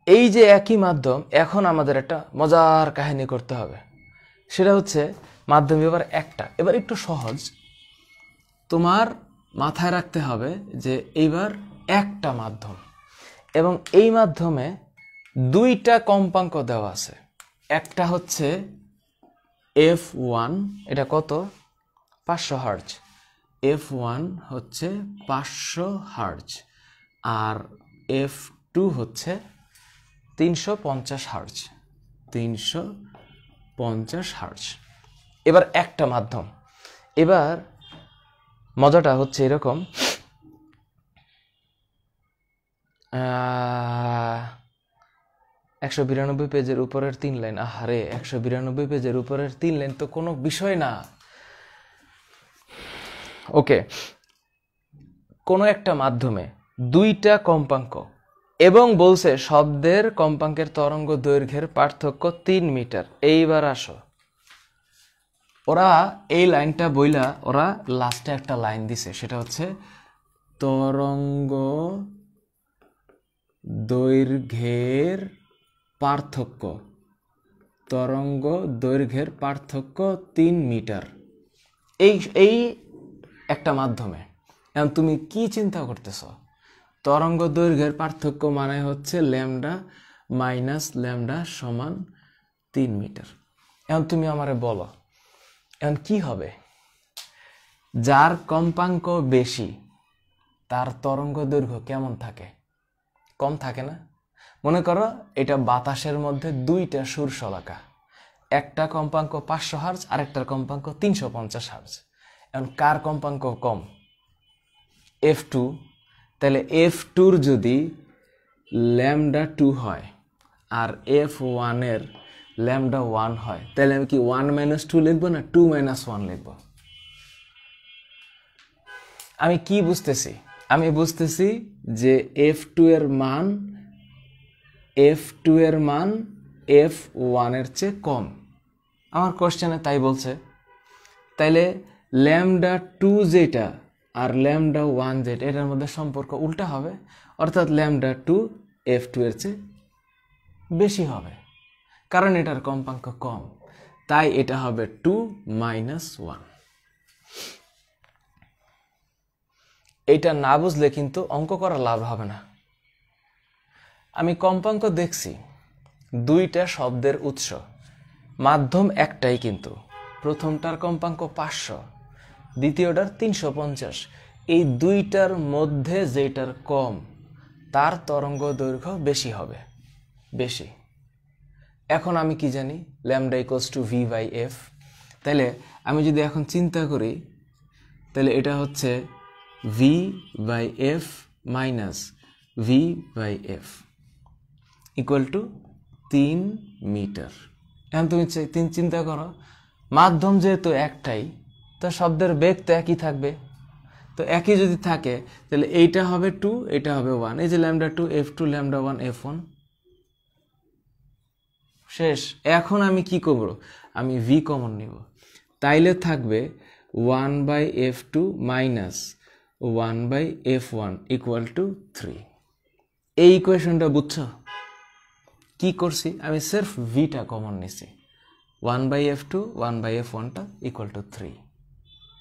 এই যে একই মাধ্যম, এখন আমাদের একটা মজার কাহিনী করতে হবে। সেটা হচ্ছে মাধ্যম এবার একটা, এবার একটু সহজ। তোমার মাথায় রাখতে হবে যে এইবার একটা মাধ্যম, এবং এই মাধ্যমে দুইটা কম্পাঙ্ক দেওয়া আছে। একটা হচ্ছে F1, এটা কত? 500 হার্জ। F1 হচ্ছে 500 হার্জ, আর F2 হচ্ছে 350 হার্জ। 350 হার্জ। এবার একটা মাধ্যম। এবার মজাটা হচ্ছে এরকম, 192 পেজের উপরের 3 লাইন। আহারে, 192 পেজের উপরের 3 লাইন তো কোনো বিষয় না। ওকে, কোনো একটা মাধ্যমে দুইটা কম্পাঙ্ক, এবং বলছে শব্দের কম্পাঙ্কের তরঙ্গ দৈর্ঘ্যের পার্থক্য 3 মিটার। এইবার আসো, ওরা এই লাইনটা বইলা ওরা লাস্টে একটা লাইন দিছে, সেটা হচ্ছে তরঙ্গ দৈর্ঘ্যের পার্থক্য, তরঙ্গ দৈর্ঘ্যের পার্থক্য 3 মিটার। এই একটা মাধ্যমে। এখন তুমি কি চিন্তা করতেছ? তরঙ্গ দৈর্ঘ্যের পার্থক্য মানে হচ্ছে ল্যামডা মাইনাস ল্যামডা সমান 3 মিটার। এখন তুমি আমারে বলো, এখন কি হবে? যার কম্পাঙ্ক বেশি তার তরঙ্গ দৈর্ঘ্য কেমন থাকে? কম থাকে না? মনে করো এটা বাতাসের মধ্যে দুইটা সুরশলাকা, একটা কম্পাঙ্ক 500 হার্জ, আরেকটার কম্পাঙ্ক 350 হার্জ। এখন কার কম্পাঙ্ক কম? f2, তাহলে f2 যদি ল্যামডা 2 হয় আর f1 এর ল্যামডা 1 হয়, তাহলে আমি কি 1 - 2 লিখবো না 2 - 1 লিখবো? আমি কি বুঝতেছি? আমি বুঝতেছি যে f2 এর মান f1 এর চেয়ে কম। আমার কোশ্চেনে তাই বলছে। তাইলে ল্যামডা 2 যেটা আর ল্যামডা 1 যেটা, এটার মধ্যে সম্পর্ক উল্টা হবে, অর্থাৎ ল্যামডা 2 f2 এর চেয়ে বেশি হবে, কারণ এটার কম্পাঙ্ক কম, তাই এটা হবে 2 - 1। এটা না বুঝলে কিন্তু অঙ্ক করা লাভ হবে না। আমি কম্পাঙ্ক দেখছি, দুইটা শব্দের উৎস, মাধ্যম একটাই, কিন্তু প্রথমটার কম্পাঙ্ক 500, দ্বিতীয়টার 350। এই দুইটার মধ্যে যেটার কম তার তরঙ্গ দৈর্ঘ্য বেশি হবে, বেশি। এখন আমি কি জানি? Lambda = v/f। তাহলে আমি যদি এখন চিন্তা করি, তাহলে এটা হচ্ছে v/f minus v/f equal to 3 metre. এখন তুমি চিন্তা করো, মাধ্যম যেহেতু একটাই, তো শব্দের বেগ তো একই থাকবে। তো একই যদি থাকে, তাহলে এইটা হবে 2, এটা হবে 1। এই যে ল্যামডা 2 f2, ল্যামডা 1 f1, শেষ। এখন আমি কি করব? আমি v কমন নিব, তাইলে থাকবে 1/f2 minus 1/f1 equal to 3। এই ইকুয়েশনটা বুঝছো? কি করছি? আমি সির্ফ ভিটা কমন নিছি, 1/f2 1/f1টা ইকুয়াল টু 3।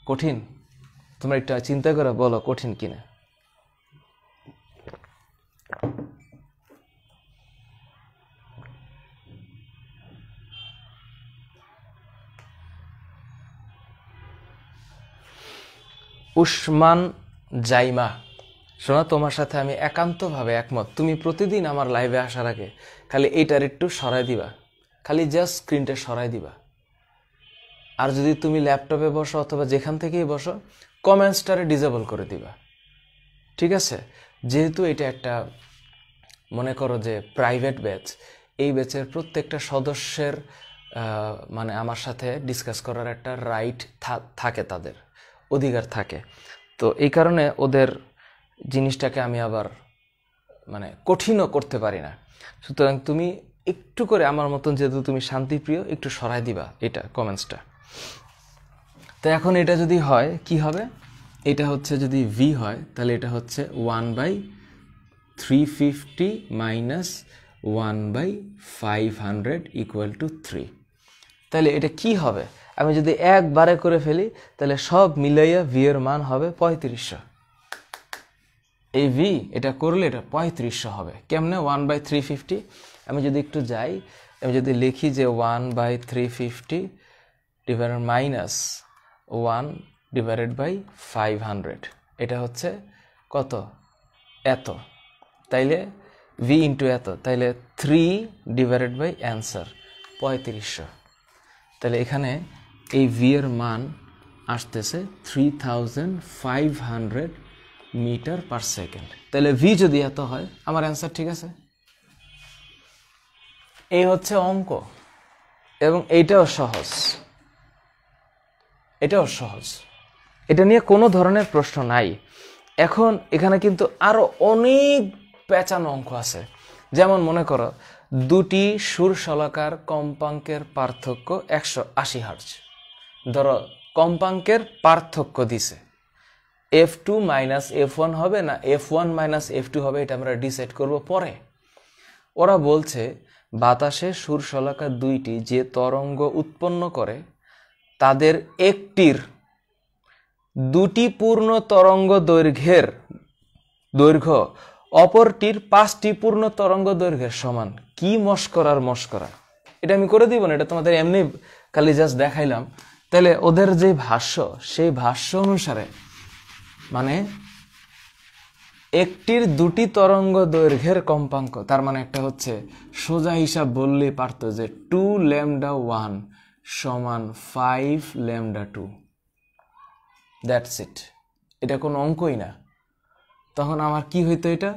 কঠিন? তোমরা একটা চিন্তা করে বলো কঠিন কিনা। উসমান জাইমা, শোনো, তোমার সাথে আমি একান্তভাবে একমত। তুমি প্রতিদিন আমার লাইভে আসার আগে খালি এইটার একটু সরাই দিবা, খালি জাস্ট স্ক্রিনটা সরাই দিবা। আর যদি তুমি ল্যাপটপে বসো অথবা যেখান থেকেই বসো, কমেন্টসটারে ডিসেবল করে দিবা, ঠিক আছে? যেহেতু এটা একটা, মনে করো যে প্রাইভেট ব্যাচ, এই ব্যাচের প্রত্যেকটা সদস্যের মানে আমার সাথে ডিসকাস করার একটা রাইট থাকে, তাদের অধিকার থাকে। তো এই কারণে ওদের জিনিসটাকে আমি আবার মানে কঠিনও করতে পারি না। সুতরাং তুমি একটু করে আমার মতন, যেহেতু তুমি শান্তিপ্রিয়, একটু সরাই দিবা এটা কমেন্টসটা। তো এখন এটা যদি হয় কি হবে? এটা হচ্ছে যদি v হয়, তাহলে এটা হচ্ছে 1/350 মাইনাস 1/500 ইকুয়াল টু 3। তাহলে এটা কি হবে? আমি যদি একবারে করে ফেলি, তাহলে সব মিলাইয়া v এর মান হবে 3500। এই v এটা করলে এটা 3500 হবে। কেমনে? 1/350। আমি যদি একটু যাই, আমি যদি লিখি যে 1/350 ডিভাইডেড মাইনাস 1/500, এটা হচ্ছে কত? এত। তাইলে v ইন্টু এত, তাইলে 3 ডিভাইডেড বাই অ্যান্সার 3500। তাহলে এখানে এই v এর মান আসতেছে 3500 মিটার পার সেকেন্ড। তাহলে v যদি এত হয়, আমার অ্যান্সার ঠিক আছে। এই হচ্ছে অঙ্ক, এবং এইটাও সহজ, এটাও সহজ, এটা নিয়ে কোনো ধরনের প্রশ্ন নাই। এখন এখানে কিন্তু আরো অনেক পেঁচানো অঙ্ক আছে। যেমন মনে করো, দুটি সুরশলাকার কম্পাঙ্কের পার্থক্য 180 হার্জ। ধরো কম্পাঙ্কের পার্থক্য দিছে, f2 মাইনাস f1 হবে না f1 মাইনাস f2 হবে, এটা আমরা ডিসাইড করব পরে। ওরা বলছে বাতাসে সুরশলাকা দুইটি যে তরঙ্গ উৎপন্ন করে, তাদের একটির দুটি পূর্ণ তরঙ্গ দৈর্ঘ্য অপরটির 5টি পূর্ণ তরঙ্গ দৈর্ঘ্যের সমান। কি মস্করার মস্করা! এটা আমি করে দিব না, এটা তোমাদের এমনি খালি জাস্ট দেখাইলাম। তাহলে ওদের যে ভাষ্য, সেই ভাষ্য অনুসারে মানে একটির দুটি তরঙ্গ দৈর্ঘ্যের কম্পাঙ্ক, তার মানে একটা হচ্ছে সোজা হিসাব বললেই পারতো যে 2 ল্যামডা 1 সমান 5 ল্যামডা 2। That's it. এটা কোনো অঙ্কই না। তখন আমার কি হইতো, এটা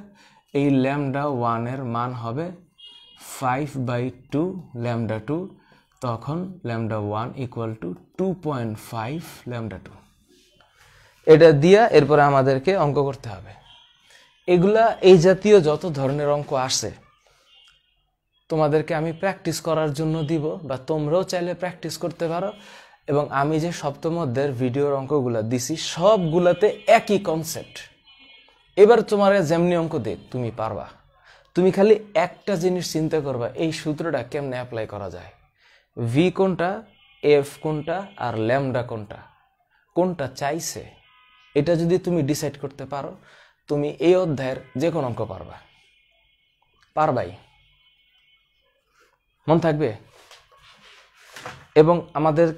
এই ল্যামডা 1 এর মান হবে 5/2 ল্যামডা 2, তখন ল্যামডা 1 ইকুয়াল টু 2.5 ল্যামডা 2। এটা দিয়া এরপরে আমাদেরকে অঙ্ক করতে হবে। এগুলা এই জাতীয় যত ধরনের অঙ্ক আসে তোমাদেরকে আমি প্র্যাকটিস করার জন্য দিব, বা তোমরাও চাইলে প্র্যাকটিস করতে পারো। এবং আমি যে সপ্তম অধ্যায়ের ভিডিওর অঙ্কগুলা দিছি সবগুলাতে একই কনসেপ্ট। এবার তোমার যেমনি অঙ্ক দেখ তুমি পারবা। তুমি খালি একটা জিনিস চিন্তা করবা, এই সূত্রটা কেমনে অ্যাপ্লাই করা যায়, ভি কোনটা, এফ কোনটা, আর ল্যামডা কোনটা, কোনটা চাইছে, এটা যদি তুমি ডিসাইড করতে পারো তুমি এই অধ্যায়ের যে কোনো অঙ্ক পারবাই। মন থাকবে? এবং আমাদের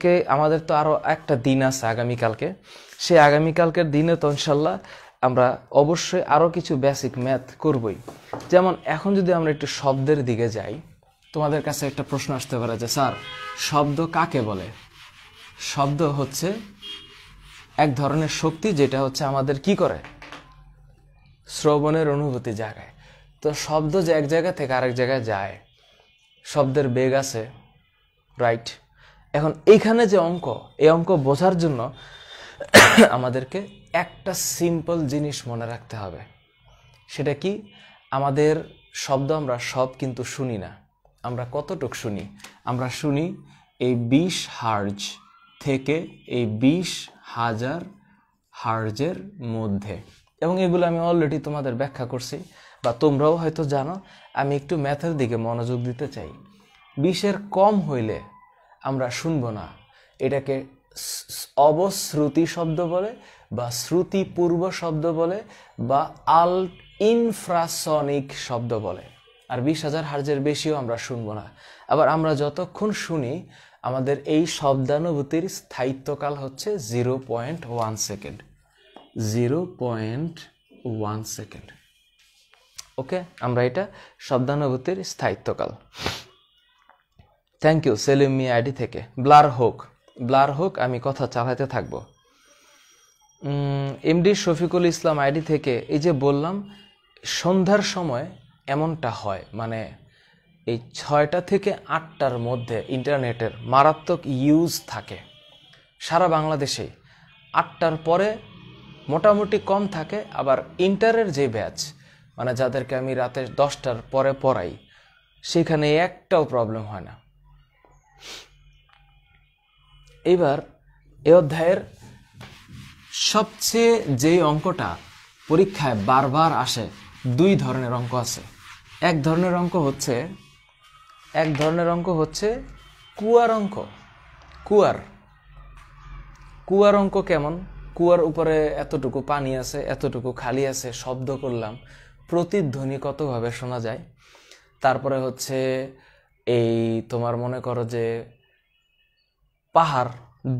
তো আরো একটা দিন আছে আগামীকালকে। সেই আগামীকালকের দিনে তো ইনশাল্লাহ আমরা অবশ্যই আরো কিছু বেসিক ম্যাথ করবই। যেমন এখন যদি আমরা একটু শব্দের দিকে যাই, তোমাদের কাছে একটা প্রশ্ন আসতে পারে যে স্যার শব্দ কাকে বলে? শব্দ হচ্ছে এক ধরনের শক্তি যেটা হচ্ছে আমাদের কি করে, শ্রবণের অনুভূতি জাগায়। তো শব্দ যে এক জায়গা থেকে আরেক জায়গায় যায়, শব্দের বেগ আছে, রাইট? এখন এইখানে যে অঙ্ক, এই অঙ্ক বোঝার জন্য আমাদেরকে একটা সিম্পল জিনিস মনে রাখতে হবে। সেটা কি, আমাদের শব্দ আমরা সব কিন্তু শুনি না। আমরা কতটুক শুনি? আমরা শুনি এই 20 হার্জ থেকে এই 20,000 হার্জের মধ্যে। এবং এগুলো আমি অলরেডি তোমাদের ব্যাখ্যা করছি, বা তোমরাও হয়তো জানো। আমি একটু ম্যাথের দিকে মনোযোগ দিতে চাই। 20-এর কম হইলে আমরা শুনবো না, এটাকে অবশ্রুতি শব্দ বলে, বা শ্রুতিপূর্ব শব্দ বলে, বা ইনফ্রাসনিক শব্দ বলে। আর 20,000 হার্জের বেশিও আমরা শুনবো না। আবার আমরা যতক্ষণ শুনি আমাদের এই শব্দানুভূতির স্থায়িত্বকাল হচ্ছে 0.1 সেকেন্ড। 0.1 সেকেন্ড। ওকে, আমরা এটা শব্দানুভূতির স্থায়িত্বকাল। থ্যাংক ইউ সেলিম মি আইডি থেকে। ব্লার হোক, আমি কথা চালাতে থাকবো। এমডি শফিকুল ইসলাম আইডি থেকে, এই যে বললাম সন্ধ্যার সময় এমনটা হয়, মানে এই 6টা থেকে 8টার মধ্যে ইন্টারনেটের মারাত্মক ইউজ থাকে সারা বাংলাদেশে। 8টার পরে মোটামুটি কম থাকে। আবার ইন্টারের যে ব্যাচ, মানে যাদেরকে আমি রাতে 10টার পরে পড়াই, সেখানে একটাও প্রবলেম হয় না। এবার এই অধ্যায়ের সবচেয়ে যেই অঙ্কটা পরীক্ষায় বারবার আসে, 2 ধরনের অঙ্ক আছে। এক ধরনের অঙ্ক হচ্ছে কুয়ার অঙ্ক। কুয়ার অঙ্ক কেমন? কুয়ার উপরে এতটুকু পানি আছে, এতটুকু খালি আছে, শব্দ করলাম, প্রতিধ্বনি কতভাবে শোনা যায়। তারপরে হচ্ছে এই তোমার মনে করো যে পাহাড়,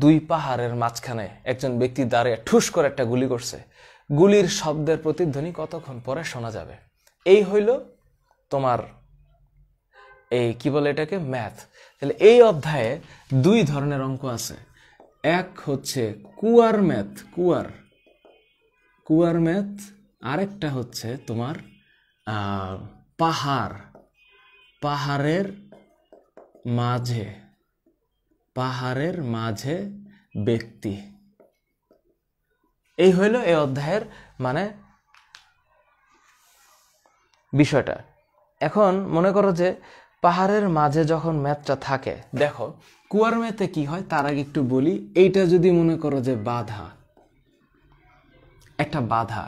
2 পাহাড়ের মাঝখানে একজন ব্যক্তি দাঁড়িয়ে ঠুস করে একটা গুলি করছে, গুলির শব্দের প্রতিধ্বনি কতক্ষণ পরে শোনা যাবে। এই হইল তোমার এই কি বলে এটাকে, ম্যাথ। তাহলে এই অধ্যায়ে 2 ধরনের অঙ্ক আছে। এক হচ্ছে কুয়ার ম্যাথ, আরেকটা হচ্ছে তোমার পাহাড়ের মাঝে ব্যক্তি। এই হইল এই অধ্যায়ের মানে বিষয়টা। এখন মনে করো যে পাহাড়ের মাঝে যখন ম্যাথটা থাকে, দেখো কুয়ার ম্যাথে কি হয় তার আগে একটু বলি। এইটা যদি মনে করো যে একটা বাধা,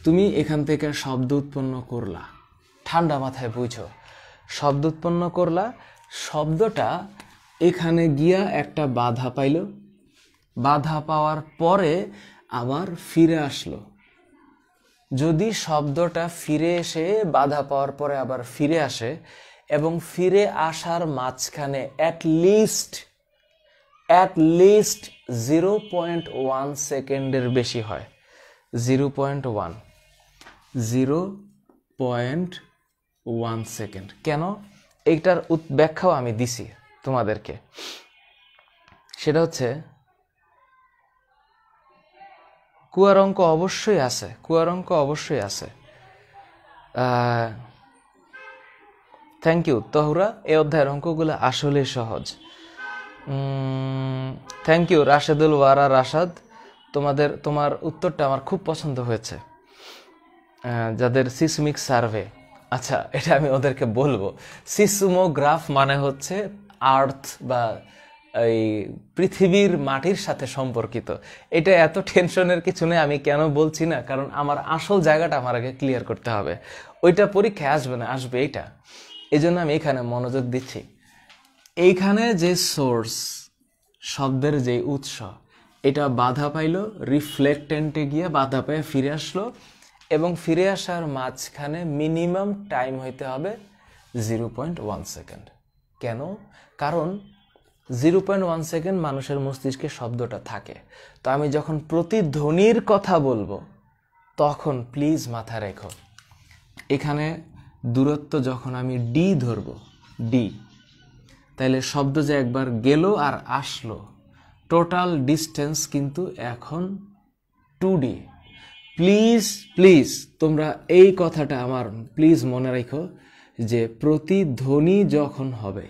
তুমি এখান থেকে শব্দ উৎপন্ন করলা, ঠান্ডা মাথায় বুঝো, শব্দ উৎপন্ন করলা, শব্দটা এখানে গিয়া একটা বাধা পাইল, বাধা পাওয়ার পরে আবার ফিরে আসলো। যদি শব্দটা ফিরে এসে বাধা পাওয়ার পরে আবার ফিরে আসে, এবং ফিরে আসার মাঝখানে অ্যাটলিস্ট 0.1 সেকেন্ডের বেশি হয়, 0.1 সেকেন্ড। কেন? এইটার ব্যাখ্যাও আমি দিছি তোমাদেরকে। সেটা হচ্ছে কুয়ার অঙ্ক অবশ্যই আছে, কুয়ার অঙ্ক অবশ্যই আছে। থ্যাংক ইউ তহুরা, এই অধ্যায়ের অঙ্কগুলো আসলে সহজ। থ্যাংক ইউ রাশেদুল ওয়ারা রাশাদ, তোমার উত্তরটা আমার খুব পছন্দ হয়েছে। যাদের সিসমিক সার্ভে, আচ্ছা এটা আমি ওদেরকে বলবো, সিসমোগ্রাফ মানে হচ্ছে আর্থ বা এই পৃথিবীর মাটির সাথে সম্পর্কিত। এটা এত টেনশনের কিছু নেই, আমি কেন বলছি না, কারণ আমার আসল জায়গাটা আমার আগে ক্লিয়ার করতে হবে। ওইটা পরীক্ষায় আসবে না, আসবে এইটা, এই জন্য আমি এখানে মনোযোগ দিচ্ছি। এইখানে যে সোর্স, শব্দের যে উৎস, এটা বাধা পাইল, রিফ্লেক্টেন্টে গিয়ে বাধা পেয়ে ফিরে আসলো, এবং ফিরে আসার মাঝখানে মিনিমাম টাইম হইতে হবে 0.1 সেকেন্ড। কেন? কারণ 0.1 সেকেন্ড মানুষের মস্তিষ্কে শব্দটা থাকে। তো আমি যখন প্রতিধ্বনির কথা বলবো তখন প্লিজ মাথায় রেখো, এখানে দূরত্ব যখন আমি ডি ধরবো, ডি, তাইলে শব্দ যে একবার গেল আর আসলো, টোটাল ডিস্টেন্স কিন্তু এখন 2D। প্লিজ প্লিজ তোমরা এই কথাটা আমার প্লিজ মনে রেখো, যে প্রতিধ্বনি যখন হবে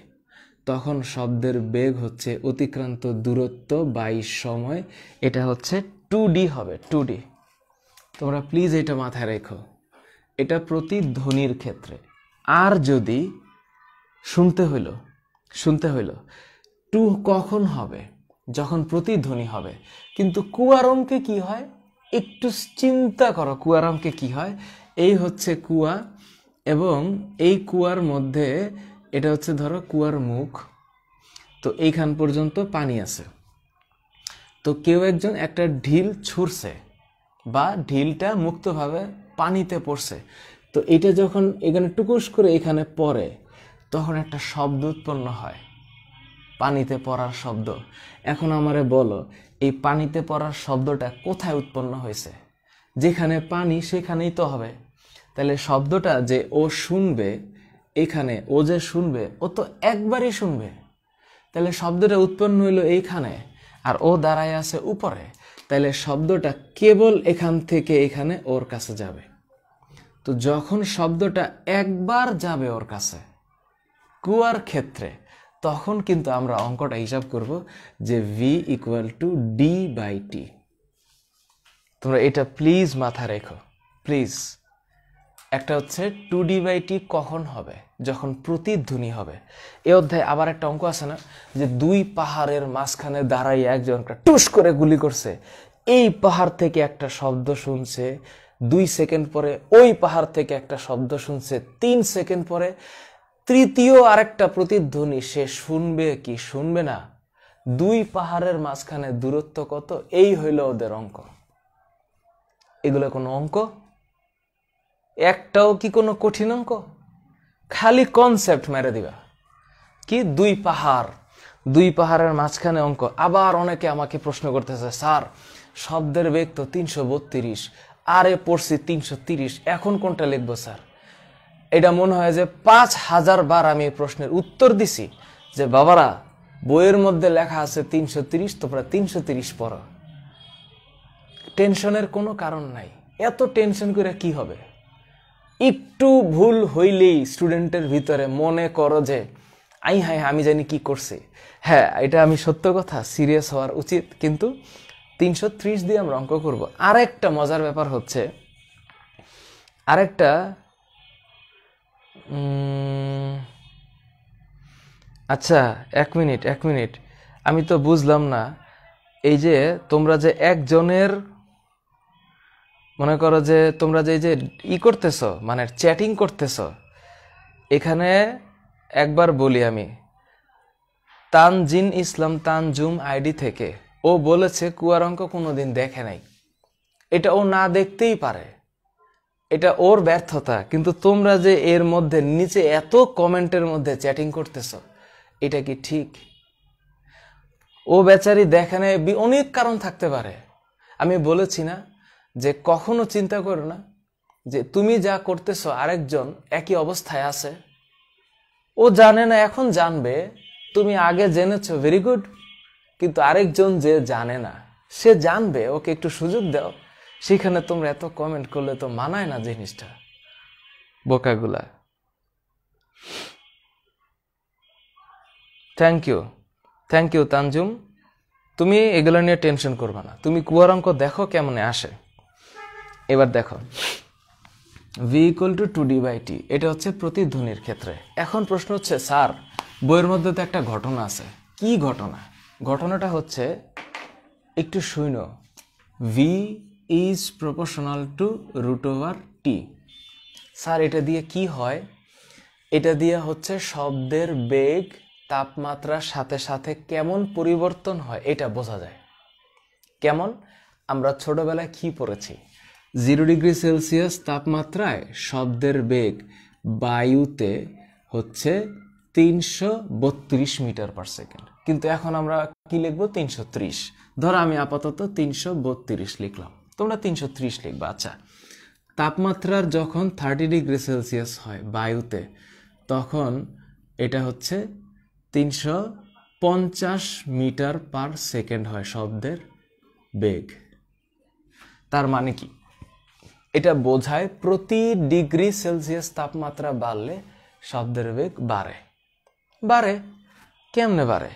তখন শব্দের বেগ হচ্ছে অতিক্রান্ত দূরত্ব বাই সময়, এটা হচ্ছে 2D হবে, 2D। তোমরা প্লিজ এটা মাথায় রেখো, এটা প্রতিধ্বনির ক্ষেত্রে। আর যদি শুনতে হইল টু কখন হবে? যখন প্রতিধ্বনি হবে। কিন্তু কুয়ার অঙ্কে কি হয় একটু চিন্তা করো, কুয়ার অঙ্কে কি হয়? এই হচ্ছে কুয়া, এবং এই কুয়ার মধ্যে এটা হচ্ছে ধরো কুয়ার মুখ, তো এইখান পর্যন্ত পানি আছে। তো কেউ একজন একটা ঢিল ছুঁড়ছে বা ঢিলটা মুক্তভাবে পানিতে পড়ছে, তো এটা যখন এখানে টুকুস করে এখানে পড়ে তখন একটা শব্দ উৎপন্ন হয়, পানিতে পড়ার শব্দ। এখন আমারে বলো, এই পানিতে পড়ার শব্দটা কোথায় উৎপন্ন হয়েছে? যেখানে পানি সেখানেই তো হবে। তাহলে শব্দটা যে ও শুনবে, এখানে ও যে শুনবে, ও তো একবারই শুনবে। তাহলে শব্দটা উৎপন্ন হইলো এইখানে, আর ও দাঁড়ায় আছে উপরে। তাহলে শব্দটা কেবল এখান থেকে এখানে ওর কাছে যাবে। তো যখন শব্দটা একবার যাবে ওর কাছে কুয়ার ক্ষেত্রে, তখন কিন্তু আমরা অঙ্কটা হিসাব করব যে v=d/t। তোমরা এটা প্লিজ মাথায় রেখো, প্লিজ। একটা হচ্ছে 2d/t কখন হবে? যখন প্রতিধ্বনি হবে। এই অধ্যায়ে আবার একটা অঙ্ক আছে না, যে দুই পাহাড়ের মাঝখানে দাঁড়াই একজন টুস করে গুলি করছে, এই পাহাড় থেকে একটা শব্দ শুনছে, 2 সেকেন্ড পরে ওই পাহাড় থেকে একটা শব্দ শুনছে, 3 সেকেন্ড পরে তৃতীয় আরেকটা প্রতিধ্বনি, সে শুনবে কি শুনবে না? দুই পাহাড়ের মাঝখানে দূরত্ব কত? এই হইল ওদের অঙ্ক। এগুলো কোনো অঙ্ক? একটাও কি কোনো কঠিন অঙ্ক? খালি কনসেপ্ট মেরে দিবা কি দুই পাহাড়ের মাঝখানে অঙ্ক। আবার অনেকে আমাকে প্রশ্ন করতেছে, স্যার শব্দের বেগ তো 332, আরে পড়ছি 330, এখন কোনটা লিখবো স্যার? এটা মনে হয় যে 5000 বার আমি এই প্রশ্নের উত্তর দিছি, যে বাবারা বইয়ের মধ্যে লেখা আছে 330, তোমরা 330 পড়ো। টেনশনের কোনো কারণ নাই, এত টেনশন করে কি হবে? একটু ভুল হইলেই স্টুডেন্টের ভিতরে মনে করো যে হায় আমি জানি কি করছি। হ্যাঁ, এটা আমি সত্য কথা, সিরিয়াস হওয়ার উচিত, কিন্তু 330 দিয়ে আমরা অঙ্ক করবো। আরেকটা মজার ব্যাপার হচ্ছে, আচ্ছা এক মিনিট, আমি তো বুঝলাম না, এই যে তোমরা যে একজনের, মনে করো যে তোমরা যে করতেছ, মানে চ্যাটিং করতেছ, এখানে একবার বলি আমি, তানজিন ইসলাম তানজুম আইডি থেকে ও বলেছে কুয়ার অঙ্ক কোনোদিন দেখে নাই। এটা ও না দেখতেই পারে, এটা ওর ব্যর্থতা। কিন্তু তোমরা যে এর মধ্যে নিচে এত কমেন্টের মধ্যে চ্যাটিং করতেছ, এটা কি ঠিক? ও বেচারি দেখে নাই, অনেক কারণ থাকতে পারে। আমি বলেছি না যে কখনো চিন্তা করো না যে তুমি যা করতেছ আরেকজন একই অবস্থায় আছে, ও জানে না, এখন জানবে। তুমি আগে জেনেছো, ভেরি গুড, কিন্তু আরেকজন যে জানে না সে জানবে, ওকে একটু সুযোগ দাও। সেখানে তোমরা এত কমেন্ট করলে তো মানায় না জিনিসটা, বোকাগুলা। Thank you Tanjum. তুমি এগুলো নিয়ে টেনশন করবে না, তুমি কুয়ার অঙ্ক দেখো কেমনে আসে। এবার দেখো v ইকুয়াল টু 2d/t, এটা হচ্ছে প্রতিধ্বনির ক্ষেত্রে। এখন প্রশ্ন হচ্ছে স্যার বইয়ের মধ্যে তো একটা ঘটনা আছে, কি ঘটনা? ঘটনাটা হচ্ছে একটু শুনো, v is proportional two √t। Sir এটা দিয়ে কি হয়? এটা দিয়ে হচ্ছে শব্দের বেগ তাপমাত্রার সাথে সাথে কেমন পরিবর্তন হয় এটা বোঝা যায়। কেমন? আমরা ছোটবেলায় কি পড়েছি? 0 ডিগ্রি সেলসিয়াস তাপমাত্রায় শব্দের বেগ বায়ুতে হচ্ছে 332 মিটার পার সেকেন্ড, কিন্তু এখন আমরা কি লিখবো? 330। ধরো আমি আপাতত 332 লিখলাম, তোমরা 330 লিখবা। আচ্ছা, তাপমাত্রার যখন 30 ডিগ্রি সেলসিয়াস হয় বায়ুতে, তখন এটা হচ্ছে 350 মিটার পার সেকেন্ড হয় শব্দের বেগ। তার মানে কি? এটা বোঝায় প্রতি ডিগ্রি সেলসিয়াস তাপমাত্রা বাড়লে শব্দের বেগ বাড়ে। বাড়ে কেমনে বাড়ে?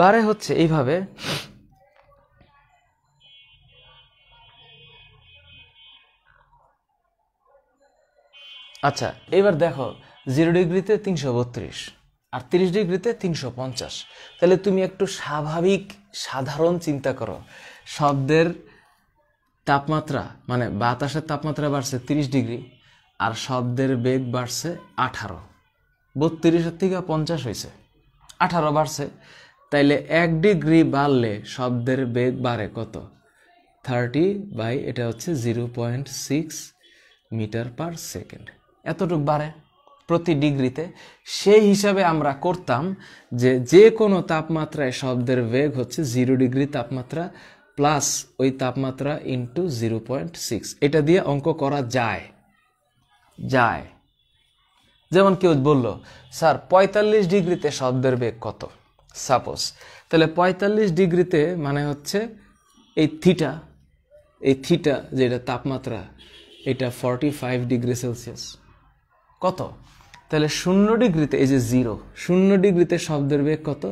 বাড়ে হচ্ছে এইভাবে, আচ্ছা এবার দেখো 0 ডিগ্রিতে 332 আর 30 ডিগ্রিতে 350। তাহলে তুমি একটু স্বাভাবিক সাধারণ চিন্তা করো, শব্দের তাপমাত্রা মানে বাতাসের তাপমাত্রা বাড়ছে 30 ডিগ্রি আর শব্দের বেগ বাড়ছে 18। 32 থেকে 50 হয়েছে, 18 বাড়ছে। তাইলে 1 ডিগ্রি বাড়লে শব্দের বেগ বাড়ে কত? 30 বাই এটা হচ্ছে 0.6 মিটার পার সেকেন্ড, এতটুকু বাড়ে প্রতি ডিগ্রিতে। সেই হিসাবে আমরা করতাম যে কোনো তাপমাত্রায় শব্দের বেগ হচ্ছে 0 ডিগ্রি তাপমাত্রা প্লাস ওই তাপমাত্রা ইন্টু 0.6। এটা দিয়ে অঙ্ক করা যায়। যেমন কেউ বলল স্যার 45 ডিগ্রিতে শব্দের বেগ কত, সাপোজ, তাহলে 45 ডিগ্রিতে মানে হচ্ছে এই থিটা যেটা তাপমাত্রা, এটা 45 ডিগ্রি সেলসিয়াস। কত? তাহলে 0 ডিগ্রিতে, এই যে 0 ডিগ্রিতে শব্দের বেগ কত?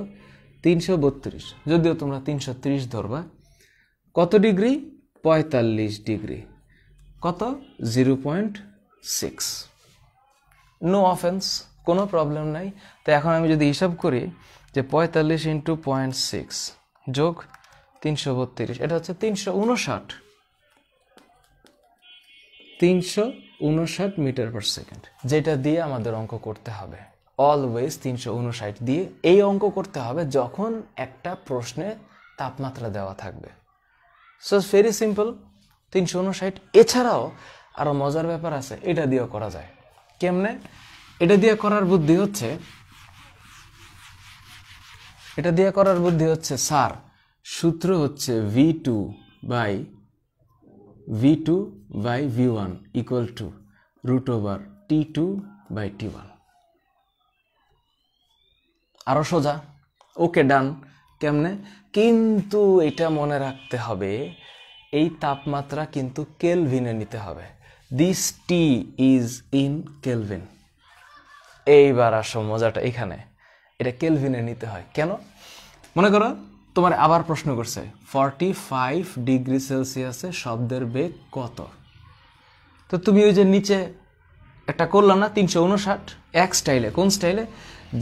332। যদিও তোমরা 330 ধরবা। কত ডিগ্রি? 45 ডিগ্রি। কত? 0.6। নো অফেন্স, কোনো প্রবলেম নাই। তো এখন আমি যদি হিসাব করি যে 45 ইন্টু 0.6 যোগ 332, এটা হচ্ছে 359 মিটার পার সেকেন্ড, যেটা দিয়ে আমাদের অঙ্ক করতে হবে। অলওয়েজ 359 দিয়ে এই অঙ্ক করতে হবে যখন একটা প্রশ্নে তাপমাত্রা দেওয়া থাকবে। So very simple, 359। এছাড়াও আরো মজার ব্যাপার আছে, এটা দিয়েও করা যায়। কেমনে? এটা দিয়ে করার বুদ্ধি হচ্ছে, স্যার সূত্র হচ্ছে v2 by v1 equal to √t2 by t1। আরো সোজা। ওকে ডান। কেমনে? কিন্তু এটা মনে রাখতে হবে এই তাপমাত্রা কিন্তু কেলভিনে নিতে হবে। This T is in Kelvin. এইবার আসো মজাটা এখানে, এটা কেলভিনে নিতে হয়। কেন? মনে করো তোমার আবার প্রশ্ন করছে 45 ডিগ্রি সেলসিয়াসে শব্দের বেগ কত, তো তুমি ওই যে নিচে একটা করলাম না 359 এক স্টাইলে। কোন স্টাইলে?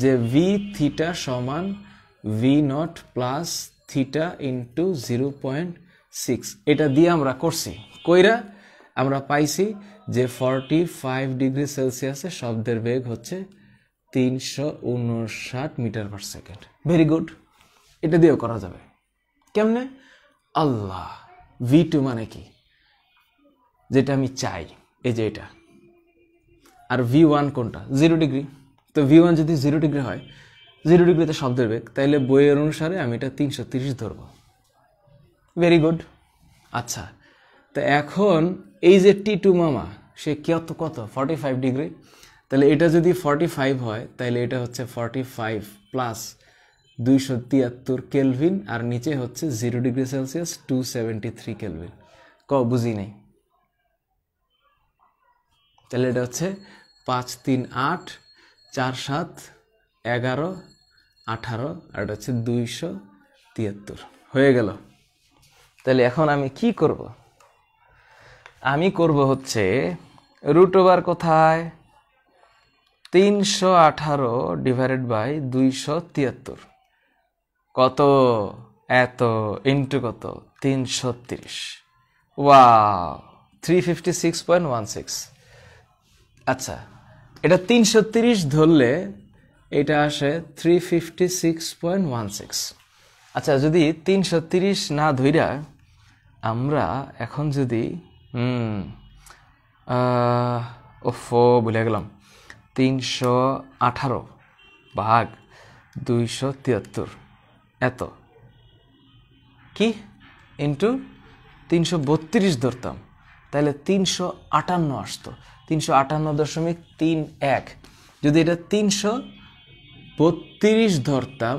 যে ভি থিটা সমান v0 প্লাস থিটা ইন্টু 0.6, এটা দিয়ে আমরা করছি। কইরা আমরা পাইছি যে 45 ডিগ্রি সেলসিয়াসে শব্দের বেগ হচ্ছে 359 metre per second. Very good, এটা দিয়েও করা যাবে। কেমনে? আল্লাহ, v2 মানে কি? যেটা আমি চাই, এই যে এটা। আর v1 কোনটা? 0 ডিগ্রি। তো v1 যদি 0 ডিগ্রি হয়, 0 ডিগ্রিতে শব্দের বেগ, তাইলে বইয়ের অনুসারে আমি এটা 330 ধরবো। Very good. আচ্ছা, তো এখন এই যে টি2 মামা, সে কত 45 ডিগ্রি, তাহলে এটা যদি 45 হয় তাহলে এটা হচ্ছে 45 প্লাস 273 কেলভিন, আর নিচে হচ্ছে 0 ডিগ্রি সেলসিয়াস 273 কেলভিন। বুঝি নাই। তাহলে এটা হচ্ছে 5 3 8 4 7 11 18 আর এটা হচ্ছে 273 হয়ে গেল। তাহলে এখন আমি কি করব? আমি করব হচ্ছে রুট ওভার কোথায়, 318 ডিভাইডেড বাই 273 কত, এত ইন্টু কত 330। ওয়াও, 356.16। আচ্ছা, এটা 330 ধরলে এটা আসে 356.16। আচ্ছা, যদি 330 না ধইরা আমরা এখন যদি ওফো ভুলে গেলাম, 318 ভাগ 273 এত কি ইন্টু 332 ধরতাম, তাহলে 358 আসতো, 358.31। যদি এটা 332 ধরতাম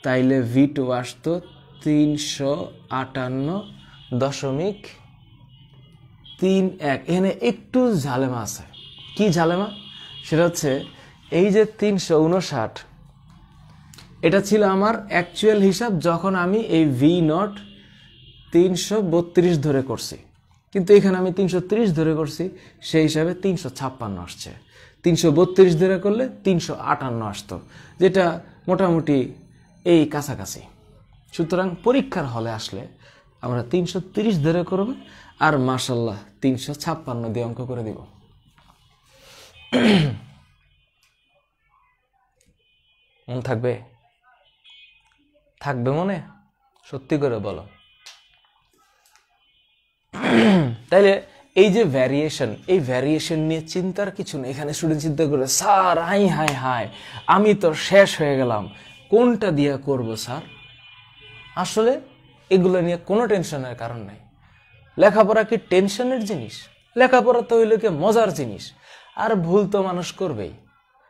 তাইলে V2 আসতো 358.31। এখানে একটু ঝালেমা আছে। কি ঝালেমা? সেটা হচ্ছে এই যে 359, এটা ছিল আমার অ্যাকচুয়াল হিসাব যখন আমি এই V0 332 ধরে করছি, কিন্তু এখানে আমি 330 ধরে করছি, সেই হিসাবে 356 আসছে। 332 ধরে করলে 358 আসতো, যেটা মোটামুটি এই কাছাকাছি। সুতরাং পরীক্ষার হলে আসলে আমরা 330 ধরে করব, আর মাশাআল্লাহ 356 দিয়ে অঙ্ক করে দিব। মনে থাকবে? থাকবে মনে? সত্যি করে বলো। তাইলে এই যে ভ্যারিয়েশন, এই ভ্যারিয়েশন নিয়ে চিন্তার কিছু নেই। এখানে স্টুডেন্ট চিন্তা করে, স্যার হাই হাই হাই আমি তো শেষ হয়ে গেলাম, কোনটা দিয়া করব স্যার? আসলে এগুলো নিয়ে কোনো টেনশনের কারণ নাই। লেখাপড়া কি টেনশনের জিনিস? লেখাপড়া তো হইল কি মজার জিনিস। আর ভুল তো মানুষ করবেই,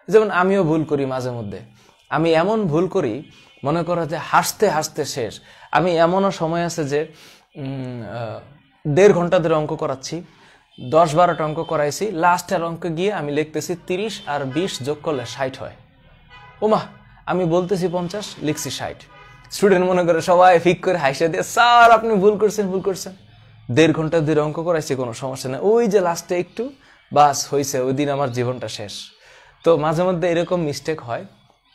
যেমন আমিও ভুল করি মাঝে মধ্যে। আমি এমন ভুল করি, মনে করো যে হাসতে হাসতে শেষ। আমি এমনও সময় আছে যে 1.5 ঘন্টা ধরে অঙ্ক করাচ্ছি, 10-12টা অঙ্ক করাইছি, লাস্টের অঙ্ক গিয়ে আমি লিখতেছি 30 আর 20 যোগ করলে 60 হয়। ওমা, আমি বলতেছি 50, লিখছি 60। স্টুডেন্ট মনে করে সবাই ফিক করে হাসে দিয়ে, স্যার আপনি ভুল করছেন ভুল করছেন। 1.5 ঘন্টা ধরে অঙ্ক করাইছি, কোনো সমস্যা নেই, ওই যে লাস্টে একটু বাস হয়েছে, ওই দিন আমার জীবনটা শেষ। তো মাঝে মধ্যে এরকম মিস্টেক হয়,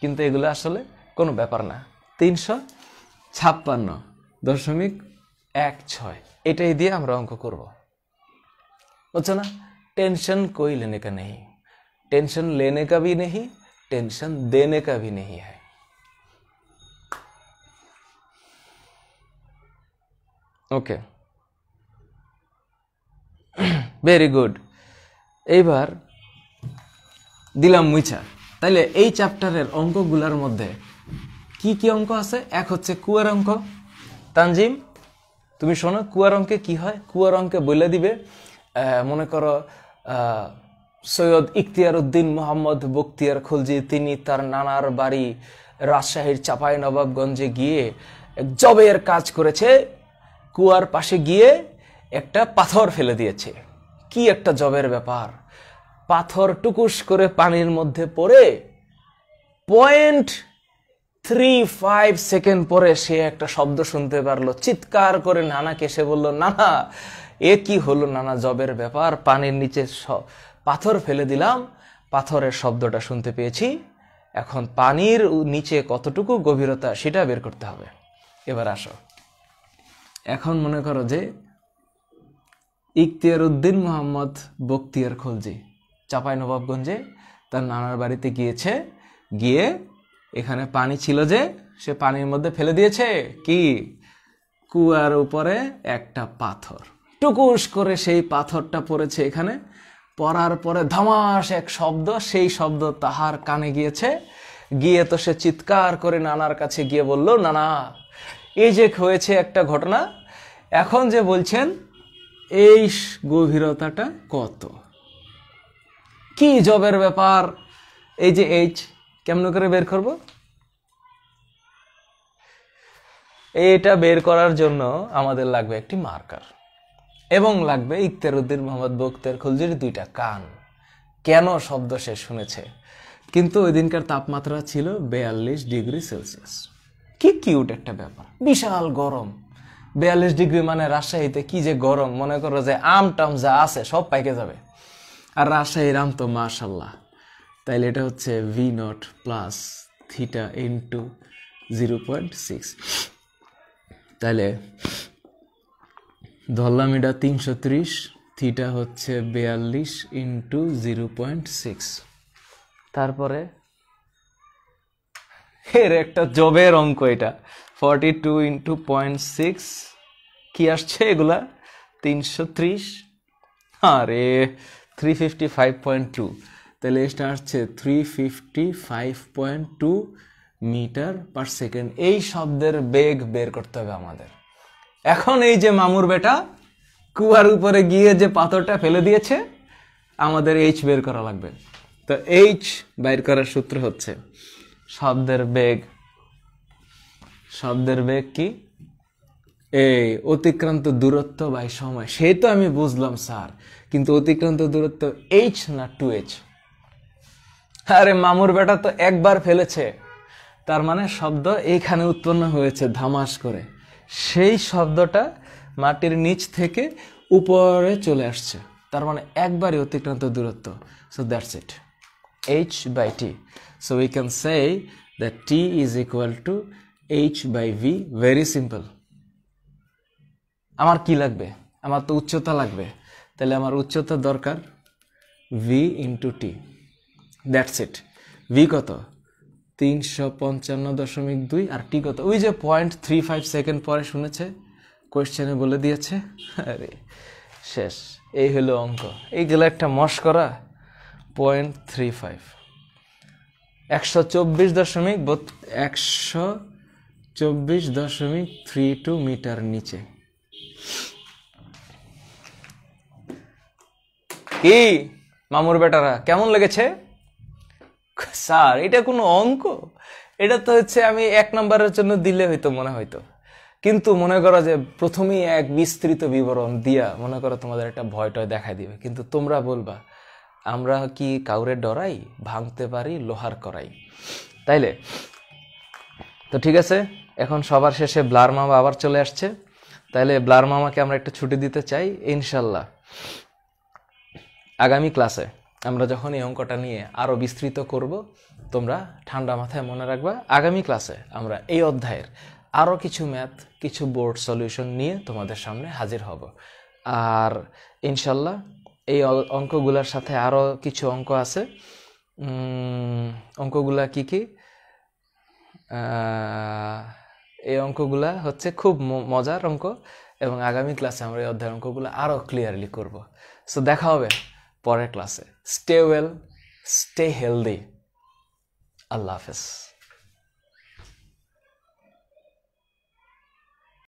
কিন্তু এগুলো আসলে কোনো ব্যাপার না। 356.16 এটাই দিয়ে আমরা অঙ্ক করব, বুঝছো না? টেंशन कोई लेने का नहीं, टेंशन लेने का भी नहीं, टेंशन देने का भी नहीं है। ওকে, ভেরি গুড। এইবার দিলাম মুইছা। তাইলে এই চ্যাপ্টারের অঙ্কগুলোর মধ্যে কি কি অঙ্ক আছে? এক হচ্ছে কুয়ার অঙ্ক। তানজিম তুমি শোনো, কুয়ার অঙ্কে কি হয়? কুয়ার অঙ্কে বলে দিবে, মনে করো সৈয়দ ইখতিয়ার উদ্দিন মোহাম্মদ বখতিয়ার খলজি, তিনি তার নানার বাড়ি রাজশাহীর চাপাই নবাবগঞ্জে গিয়ে জবের কাজ করেছে। কুয়ার পাশে গিয়ে একটা পাথর ফেলে দিয়েছে। কি একটা জবের ব্যাপার! পাথর টুকুস করে পানির মধ্যে পড়ে 0.35 সেকেন্ড পরে সে একটা শব্দ শুনতে পারলো। চিৎকার করে নানাকে সে বলল, নানা এ কি হলো নানা, জবের ব্যাপার, পানির নিচে পাথর ফেলে দিলাম, পাথরের শব্দটা শুনতে পেয়েছি, এখন পানির নিচে কতটুকু গভীরতা সেটা বের করতে হবে। এবার আসো, এখন মনে করো যে ইখতিয়ার উদ্দিন মোহাম্মদ বখতিয়ার খলজি চাপাই নবাবগঞ্জে তার নানার বাড়িতে গিয়েছে, গিয়ে এখানে পানি ছিল যে সে পানির মধ্যে ফেলে দিয়েছে কি, কুয়ার উপরে একটা পাথর। টুকুস করে সেই পাথরটা পড়েছে এখানে, পড়ার পরে ধামাস এক শব্দ, সেই শব্দ তাহার কানে গিয়েছে। গিয়ে তো সে চিৎকার করে নানার কাছে গিয়ে বলল, নানা এই যে হয়েছে একটা ঘটনা, এখন যে বলছেন এই গভীরতাটা কত, কি জবের ব্যাপার, এই যে এইচ কেমন করে বের করব? এটা বের করার জন্য আমাদের লাগবে একটি মার্কার। এবং লাগবে ইখতিয়ারউদ্দিন মোহাম্মদ বখতিয়ার খলজির 2টা কান। কেন শব্দ সে শুনেছে? কিন্তু ওই দিনকার তাপমাত্রা ছিল 42 ডিগ্রি সেলসিয়াস। কি কিউট একটা ব্যাপার, বিশাল গরম। 42 ডিগ্রি মানে রাজশাহীতে কি যে গরম, মনে করো যে আম টাম যা আছে সব পাইকে যাবে। আর রাজশাহীর আম তো মাশাল্লাহ। তাইলে এটা হচ্ছে v0 প্লাস থিটা ইন্টু 0.6। তাইলে ধরলাম এটা 330, থিটা হচ্ছে 42 ইন্টু 0.6। তারপরে এর একটা জবের অঙ্ক, এটা 42 ইন্টু 0.6 কি আসছে এগুলা 330, আরে 355.2। তাহলে এটা আসছে 355.2 মিটার পার সেকেন্ড। এই শব্দের বেগ বের করতে হবে আমাদের। এখন এই যে মামুর বেটা কুয়ার উপরে গিয়ে যে পাথরটা ফেলে দিয়েছে, আমাদের এইচ বের করা লাগবে। তো এইচ বাইর করার সূত্র হচ্ছে শব্দের বেগ কি? এই অতিক্রান্ত দূরত্ব বাই সময়। সেই তো আমি বুঝলাম স্যার, কিন্তু অতিক্রান্ত দূরত্ব এইচ না 2h? আরে মামুর বেটা তো একবার ফেলেছে, তার মানে শব্দ এইখানে উৎপন্ন হয়েছে ধামাস করে। সেই শব্দটা মাটির নিচ থেকে উপরে চলে আসছে, তার মানে একবারই অতিক্রান্ত দূরত্ব। So that's it, h by t. So we can say that t is equal to h by v. Very simple. আমার কি লাগবে? আমার তো উচ্চতা লাগবে, তাহলে আমার উচ্চতা দরকার v into t. That's it. v কত? 355.2 আর t কত? ওই যে 0.35 সেকেন্ড পরে শুনেছে, কোয়েশ্চেনে বলে দিয়েছে। আরে শেষ, এই হলো অঙ্ক। এইগুলো একটা মশকরা। 0.35 124.32 মিটার নিচে। কি মামুর বেটারা কেমন লেগেছে? স্যার এটা কোনো অঙ্ক? এটা তো হচ্ছে আমি 1 নম্বরের জন্য দিলে হইতো মনে হইতো, কিন্তু মনে করো যে প্রথমেই এক বিস্তৃত বিবরণ দিয়া মনে করো তোমাদের একটা ভয় টয় দেখাই দিবে, কিন্তু তোমরা বলবা আমরা কি কাউরে ডরাই? ভাঙতে পারি লোহার করাই। তাইলে তো ঠিক আছে, এখন সবার শেষে ব্লার মামা আবার চলে আসছে। তাইলে ব্লার মামাকে আমরা একটা ছুটি দিতে চাই ইনশাল্লাহ। আগামী ক্লাসে আমরা যখন এই অঙ্কটা নিয়ে আরো বিস্তৃত করব, তোমরা ঠান্ডা মাথায় মনে রাখবা, আগামী ক্লাসে আমরা এই অধ্যায়ের আরো কিছু ম্যাথ, কিছু বোর্ড সলিউশন নিয়ে তোমাদের সামনে হাজির হব। আর ইনশাল্লাহ এই অঙ্কগুলোর সাথে আরো কিছু অঙ্ক আছে। অঙ্কগুলা কি কি? এই অঙ্কগুলা হচ্ছে খুব মজার অঙ্ক, এবং আগামী ক্লাসে আমরা এই অধ্যায়ের অঙ্কগুলো আরো ক্লিয়ারলি করব। সো দেখা হবে পরের ক্লাসে। Stay well, stay healthy. আল্লাহ হাফেজ।